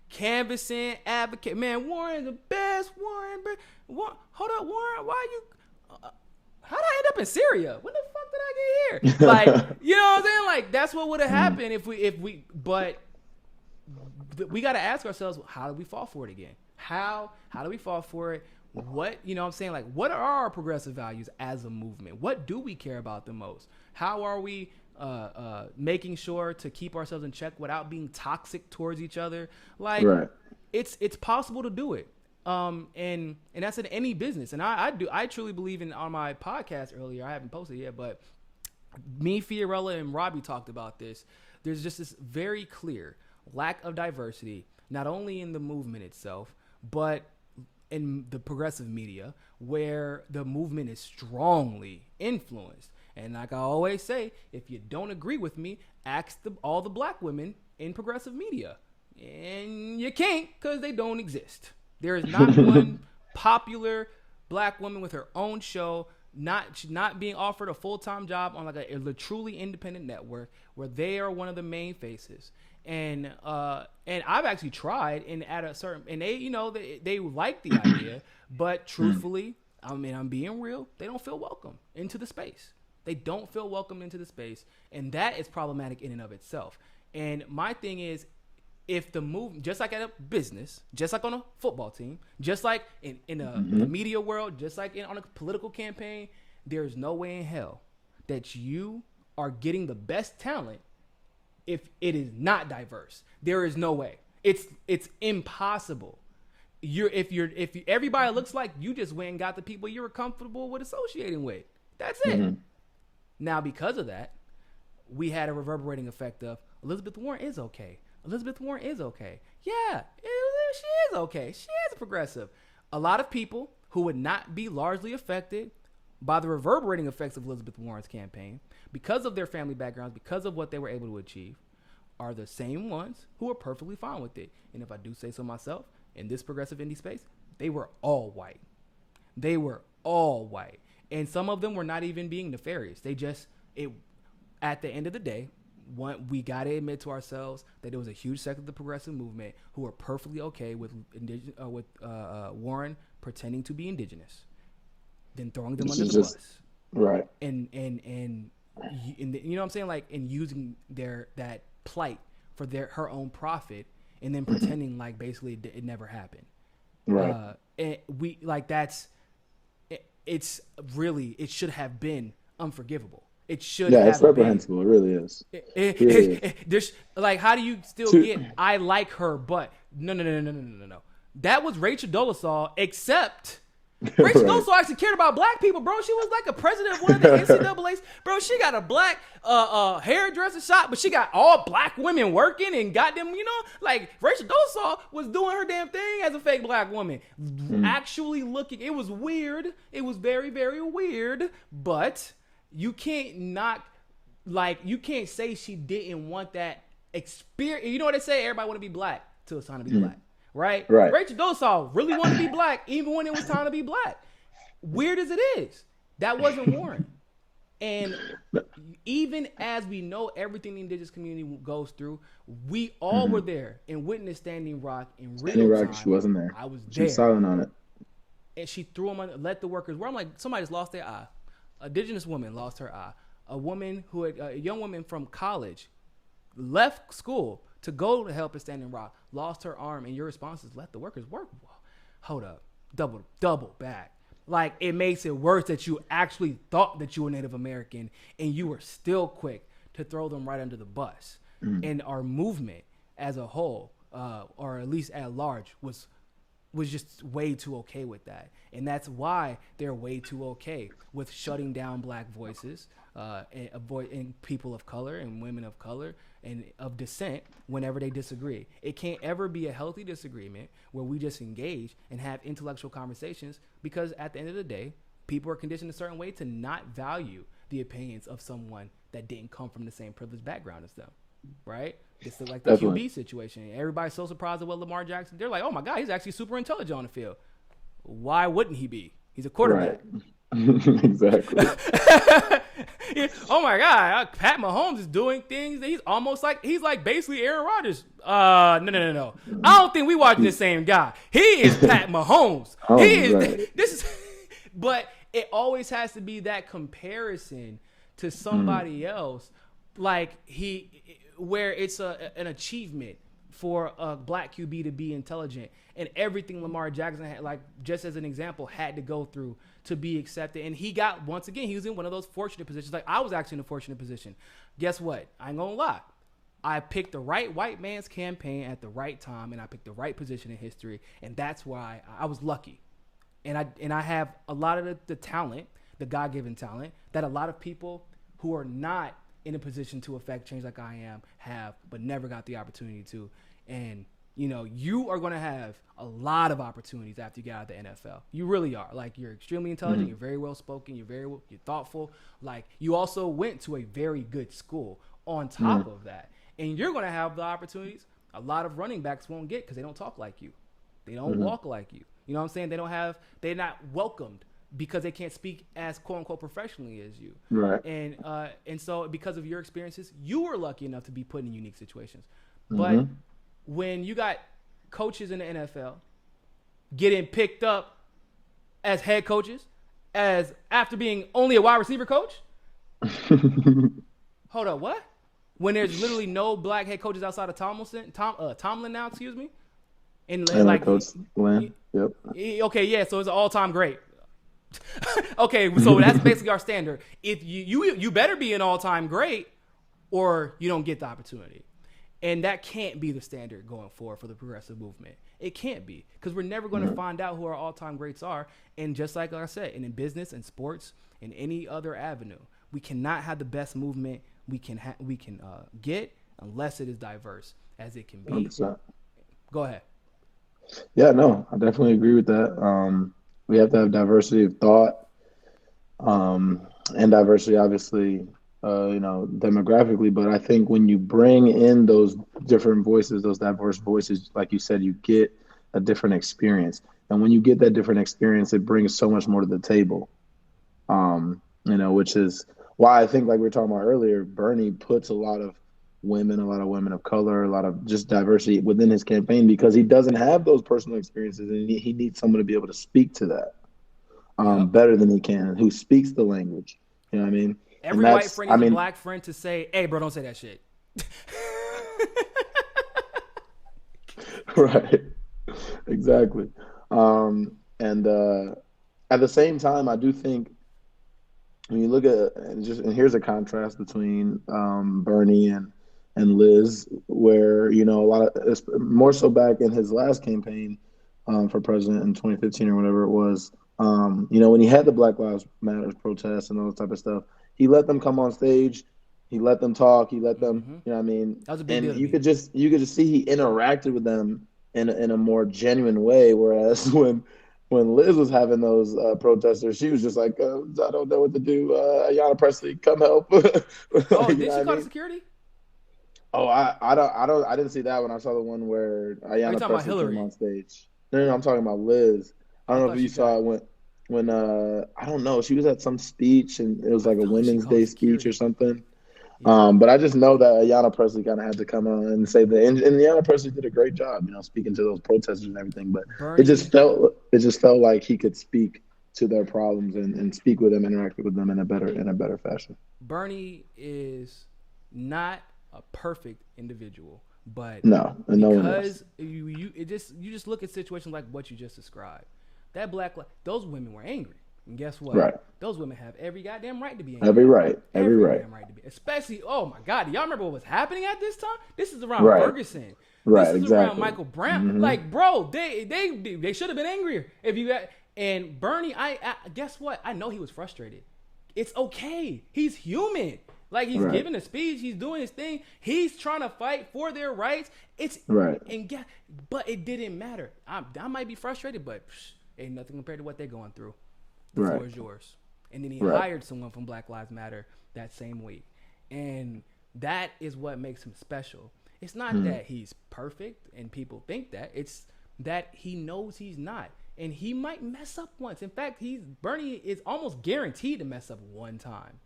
canvassing, advocate. Man, Warren's the best. Warren, hold up, Warren, why you? How'd I end up in Syria? When the fuck did I get here? Like, you know what I'm saying? Like, that's what would have happened but we got to ask ourselves, how did we fall for it again? How do we fall for it? What, you know what I'm saying? Like, what are our progressive values as a movement? What do we care about the most? How are we making sure to keep ourselves in check without being toxic towards each other? Like, it's possible to do it. And that's in any business. And I truly believe on my podcast earlier, I haven't posted yet, but me, Fiorella, and Robbie talked about this. There's just this very clear lack of diversity, not only in the movement itself, but in the progressive media, where the movement is strongly influenced. And like I always say, if you don't agree with me, ask all the black women in progressive media. And you can't, because they don't exist. There is not one popular black woman with her own show, not being offered a full-time job on like a truly independent network where they are one of the main faces. And I've actually tried, and at a certain, and they like the idea, but truthfully, I mean, I'm being real, they don't feel welcome into the space. They don't feel welcome into the space, and that is problematic in and of itself. And my thing is, if the move, just like at a business, just like on a football team, just like in the media world, just like on a political campaign, there's no way in hell that you are getting the best talent if it is not diverse. There is no way. It's impossible. If everybody looks like you, just went and got the people you were comfortable with associating with. That's it. Now, because of that, we had a reverberating effect of Elizabeth Warren is okay. Elizabeth Warren is okay. Yeah, she is okay. She is a progressive. A lot of people who would not be largely affected by the reverberating effects of Elizabeth Warren's campaign, because of their family backgrounds, because of what they were able to achieve, are the same ones who are perfectly fine with it. And if I do say so myself, in this progressive indie space, they were all white. They were all white. And some of them were not even being nefarious. At the end of the day, we got to admit to ourselves that there was a huge sector of the progressive movement who were perfectly okay with Warren pretending to be indigenous, then throwing them under the bus. Right. And you know what I'm saying? Like, and using that plight for her own profit, and then pretending like basically it never happened. Right. And it's really, it should have been unforgivable. It should have it's reprehensible. It really is. There's like, how do you still get, I like her, but no. That was Rachel Dolezal, except Rachel Right. Dolezal actually cared about black people, bro. She was like a president of one of the NCAA's. Bro, she got a black hairdresser shop, but she got all black women working and got them, like Rachel Dolezal was doing her damn thing as a fake black woman. Actually looking, it was weird. It was very, very weird, but you can't you can't say she didn't want that experience. You know what they say? Everybody want to be black till it's time to be black. Right? Rachel Dolezal really wanted to be black even when it was time to be black. Weird as it is, that wasn't Warren. And even as we know everything the indigenous community goes through, we all were there and witnessed Standing Rock in real time. She wasn't there. I was there. She was silent on it. And she threw them on, let the workers, where I'm like, somebody just lost their eye. An indigenous woman lost her eye. A young woman from college left school to go to help at Standing Rock, lost her arm, and your response is let the workers work. Hold up. Double back. Like, it makes it worse that you actually thought that you were Native American and you were still quick to throw them right under the bus. And our movement as a whole, or at least at large, was just way too okay with that. And that's why they're way too okay with shutting down black voices and people of color and women of color and of dissent whenever they disagree. It can't ever be a healthy disagreement where we just engage and have intellectual conversations, because at the end of the day, people are conditioned a certain way to not value the opinions of someone that didn't come from the same privileged background as them, right? It's like the Definitely. QB situation. Everybody's so surprised at what Lamar Jackson. They're like, oh my God, he's actually super intelligent on the field. Why wouldn't he be? He's a quarterback. Right. Exactly. Yeah. Oh my God, Pat Mahomes is doing things that he's like basically Aaron Rodgers. No. I don't think we watching the same guy. He is Pat Mahomes. He is right. this is but it always has to be that comparison to somebody else, like where it's an achievement for a black QB to be intelligent, and everything Lamar Jackson had, like just as an example, had to go through to be accepted. And he got, once again, he was in one of those fortunate positions. Like I was actually in a fortunate position. Guess what? I ain't gonna lie. I picked the right white man's campaign at the right time, and I picked the right position in history, and that's why I was lucky. And I have a lot of the talent, the God-given talent, that a lot of people who are not in a position to affect change like I am have, but never got the opportunity to. And you are going to have a lot of opportunities after you get out of the NFL. You really are. Like, you're extremely intelligent. You're very well spoken. You're thoughtful. Like, you also went to a very good school on top of that. And you're going to have the opportunities a lot of running backs won't get because they don't talk like you. They don't walk like you. You know what I'm saying? They're not welcomed because they can't speak as quote unquote professionally as you. Right. And so because of your experiences, you were lucky enough to be put in unique situations. But when you got coaches in the NFL getting picked up as head coaches, as after being only a wide receiver coach, hold up, what? When there's literally no black head coaches outside of Tomlin now, excuse me, and like Coach Lynn. Yep. Okay, yeah, so it's an all-time great. Okay, so that's basically our standard. If you better be an all-time great, or you don't get the opportunity. And that can't be the standard going forward for the progressive movement. It can't be, because we're never going to find out who our all-time greats are. And just like I said, and in business and sports and any other avenue, we cannot have the best movement we can get unless it is diverse as it can be. 100%. Go ahead. Yeah, no, I definitely agree with that. We have to have diversity of thought, and diversity, obviously, demographically. But I think when you bring in those different voices, those diverse voices, like you said, you get a different experience. And when you get that different experience, it brings so much more to the table, which is why I think, like we were talking about earlier, Bernie puts a lot of women of color, a lot of just diversity within his campaign, because he doesn't have those personal experiences, and he needs someone to be able to speak to that better than he can, who speaks the language. You know what I mean? Every white friend is a black friend to say, hey, bro, don't say that shit. Right. Exactly. And at the same time, I do think when you look at, and here's a contrast between Bernie and Liz, where, a lot of, more so back in his last campaign for president in 2015 or whatever it was, When he had the Black Lives Matter protests and all that type of stuff, he let them come on stage, he let them talk, he let them, you know what I mean? That was a big deal And to you me. could just see he interacted with them in a more genuine way. Whereas when Liz was having those protesters, she was just like, I don't know what to do. Ayanna Presley, come help. Oh, You did know what she I call the mean? security? Oh, I didn't see that one. I saw the one where Are you Ayanna talking about Presley came Hillary? on stage. No, I'm talking about Liz. I I don't know thought if you she got. saw it when I don't know, she was at some speech and it was I like a felt like she Women's called Day speech or security. something. Yeah. But I just know that Ayanna Presley kind of had to come on and say that, and Ayanna Presley did a great job, speaking to those protesters and everything. But Bernie it just felt like he could speak to their problems and speak with them, interact with them in a better fashion. Bernie is not a perfect individual, but No, and no one is. because you just look at situations like what you just described. That those women were angry, and guess what? Right. Those women have every goddamn right to be Every angry. right. Every right. Damn right to be. Especially, oh my God, do y'all remember what was happening at this time? This is around Right. Ferguson. This Right. is around Exactly. Michael Brown. Mm-hmm. Like, bro, they should have been angrier if you got. And Bernie, I guess what? I know he was frustrated. It's okay. He's human. Like, he's Right. giving a speech. He's doing his thing. He's trying to fight for their rights. Right. But it didn't matter. I might be frustrated, but ain't nothing compared to what they're going through. The Right. floor is yours. And then he Right. hired someone from Black Lives Matter that same week. And that is what makes him special. It's not that he's perfect and people think that. It's that he knows he's not. And he might mess up once. In fact, Bernie is almost guaranteed to mess up one time.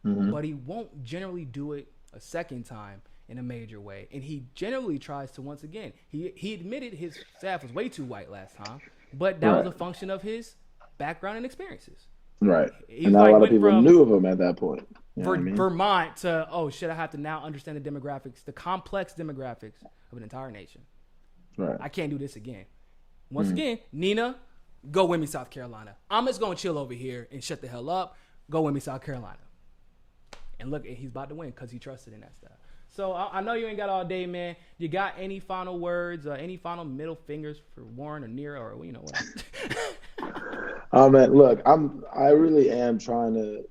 But he won't generally do it a second time in a major way. And he generally tries to once again. He admitted his staff was way too white last time, but that was a function of his background and experiences. Right. He And not a lot of went people from knew of him at that point. You know what I mean? Vermont to, oh shit, I have to now understand the demographics, the complex demographics of an entire nation. Right. I can't do this again. Once again, Nina, go win me South Carolina. I'm just going to chill over here and shut the hell up. Go win me South Carolina. And look, he's about to win because he trusted in that stuff. So I know you ain't got all day, man. You got any final words, any final middle fingers for Warren or Nira or what? Oh man, look, I really am trying to,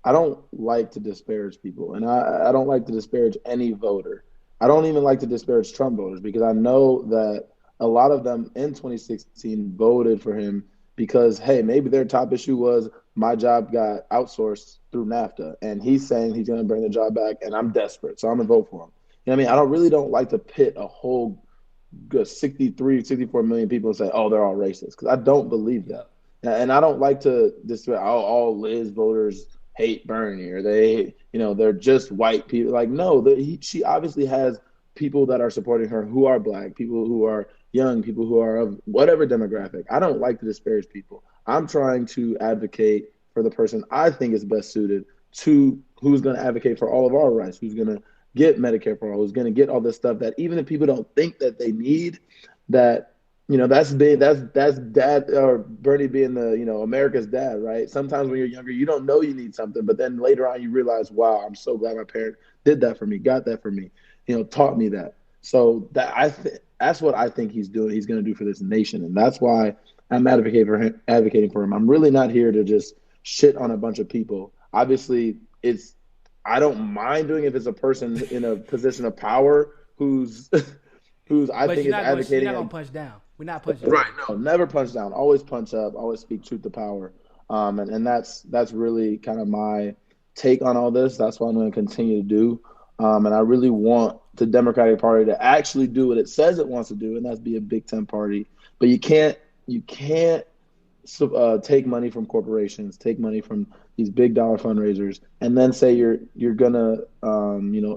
I don't like to disparage people, and I don't like to disparage any voter. I don't even like to disparage Trump voters because I know that a lot of them in 2016 voted for him because, hey, maybe their top issue was my job got outsourced through NAFTA, and he's saying he's going to bring the job back, and I'm desperate, so I'm going to vote for him. You know what I mean? I don't like to pit a whole 64 million people and say, oh, they're all racist, because I don't believe that. And I don't like to disparage all Liz voters hate Bernie or they're just white people. Like, no, she obviously has people that are supporting her who are black, people who are young, people who are of whatever demographic. I don't like to disparage people. I'm trying to advocate for the person I think is best suited to who's going to advocate for all of our rights, who's going to get Medicare for all, who's going to get all this stuff that even if people don't think that they need, that that's dad or Bernie being the America's dad, right? Sometimes when you're younger, you don't know you need something, but then later on you realize, wow, I'm so glad my parent did that for me, got that for me, taught me that. So that's what I think he's doing. He's going to do for this nation, and that's why I'm advocating for him. I'm really not here to just shit on a bunch of people. Obviously, I don't mind doing it if it's a person in a position of power who's I think is advocating. You're not gonna punch down. We're not punching Right. down. No, never punch down. Always punch up. Always speak truth to power. And that's really kind of my take on all this. That's what I'm going to continue to do. And I really want the Democratic Party to actually do what it says it wants to do, and that's be a Big Ten party. But you can't take money from corporations, take money from these big dollar fundraisers, and then say you're gonna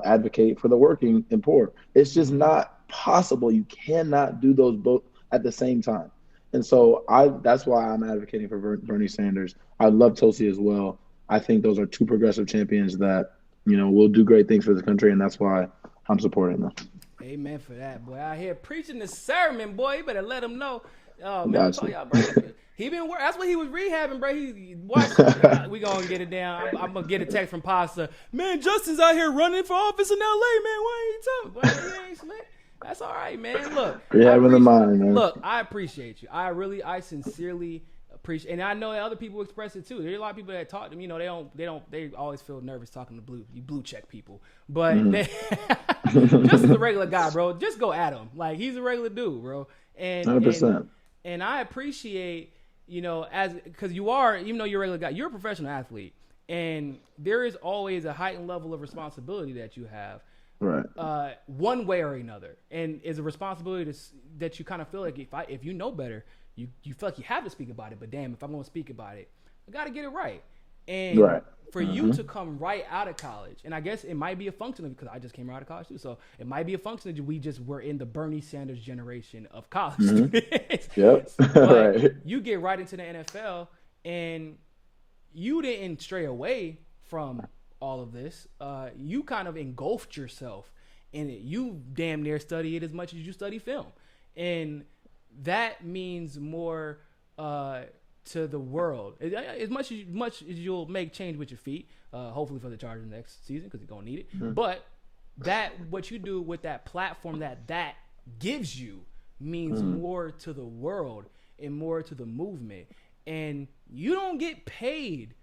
advocate for the working and poor. It's just not possible. You cannot do those both at the same time. And so that's why I'm advocating for Bernie Sanders. I love Toastys as well. I think those are two progressive champions that will do great things for the country, and that's why I'm supporting them. Amen for that, boy. Out here preaching the sermon, boy. You better let him know. Oh man, tell y'all, bro. He been working. That's what he was rehabbing, bro. He watched. We gonna get it down. I'm gonna get a text from Pasta. Man, Justin's out here running for office in LA, man. Why ain't you talking? Boy, he ain't slick. That's all right, man. Look, You're having the mind, man. Look, I appreciate you. I sincerely appreciate, and I know that other people express it too. There's a lot of people that talk to me, they always feel nervous talking to blue check people. But just as a regular guy, bro, just go at him. Like, he's a regular dude, bro. And 100%. And I appreciate, because you are, even though you're a regular guy, you're a professional athlete. And there is always a heightened level of responsibility that you have. Right. One way or another. And it's a responsibility that you kind of feel like if you know better, you feel like you have to speak about it. But damn, if I'm going to speak about it, I got to get it right. And for you to come right out of college, and I guess it might be a function of, because I just came out of college too, so it might be a function of we just were in the Bernie Sanders generation of college students. Yep. But you get right into the NFL, and you didn't stray away from all of this. You kind of engulfed yourself in it. You damn near study it as much as you study film, and that means more to the world. As much as you'll make change with your feet, hopefully for the Chargers next season, because they're gonna need it. But what you do with that platform that gives you means more to the world and more to the movement. And you don't get paid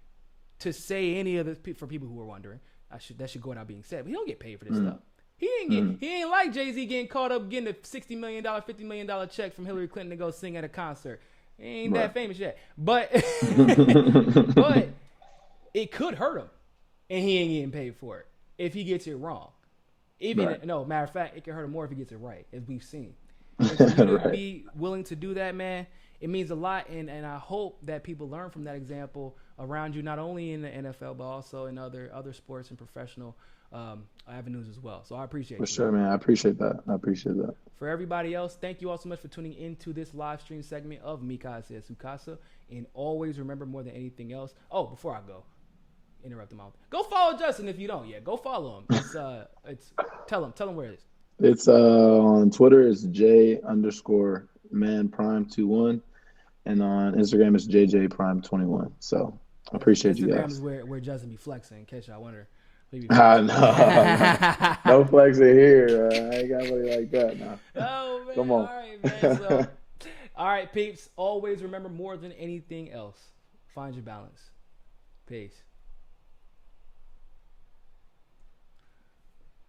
to say any of this. For people who are wondering, that should go without being said. But he don't get paid for this stuff. He ain't like Jay-Z getting caught up getting a $60 million, $50 million check from Hillary Clinton to go sing at a concert. He ain't that famous yet. But but it could hurt him, and he ain't getting paid for it if he gets it wrong. No, matter of fact, it can hurt him more if he gets it right, as we've seen. And for you to be willing to do that, man, it means a lot, and I hope that people learn from that example around you, not only in the NFL, but also in other sports and professional avenues as well. So I appreciate it. For sure, man. I appreciate that. For everybody else, thank you all so much for tuning into this live stream segment of Mika Says Sukasa. And always remember, more than anything else. Oh, before I go, interrupt him out. Go follow Justin if you don't yet. Go follow him. It's tell him where it is. It's on Twitter. It's J_manprime21, and on Instagram it's JJPrime21. So I appreciate you guys. Instagram is where Justin be flexing. In case y'all wonder. No flexing here. I ain't got money like that now. Oh man! Come on. All right, man. So, all right, peeps. Always remember, more than anything else, find your balance. Peace.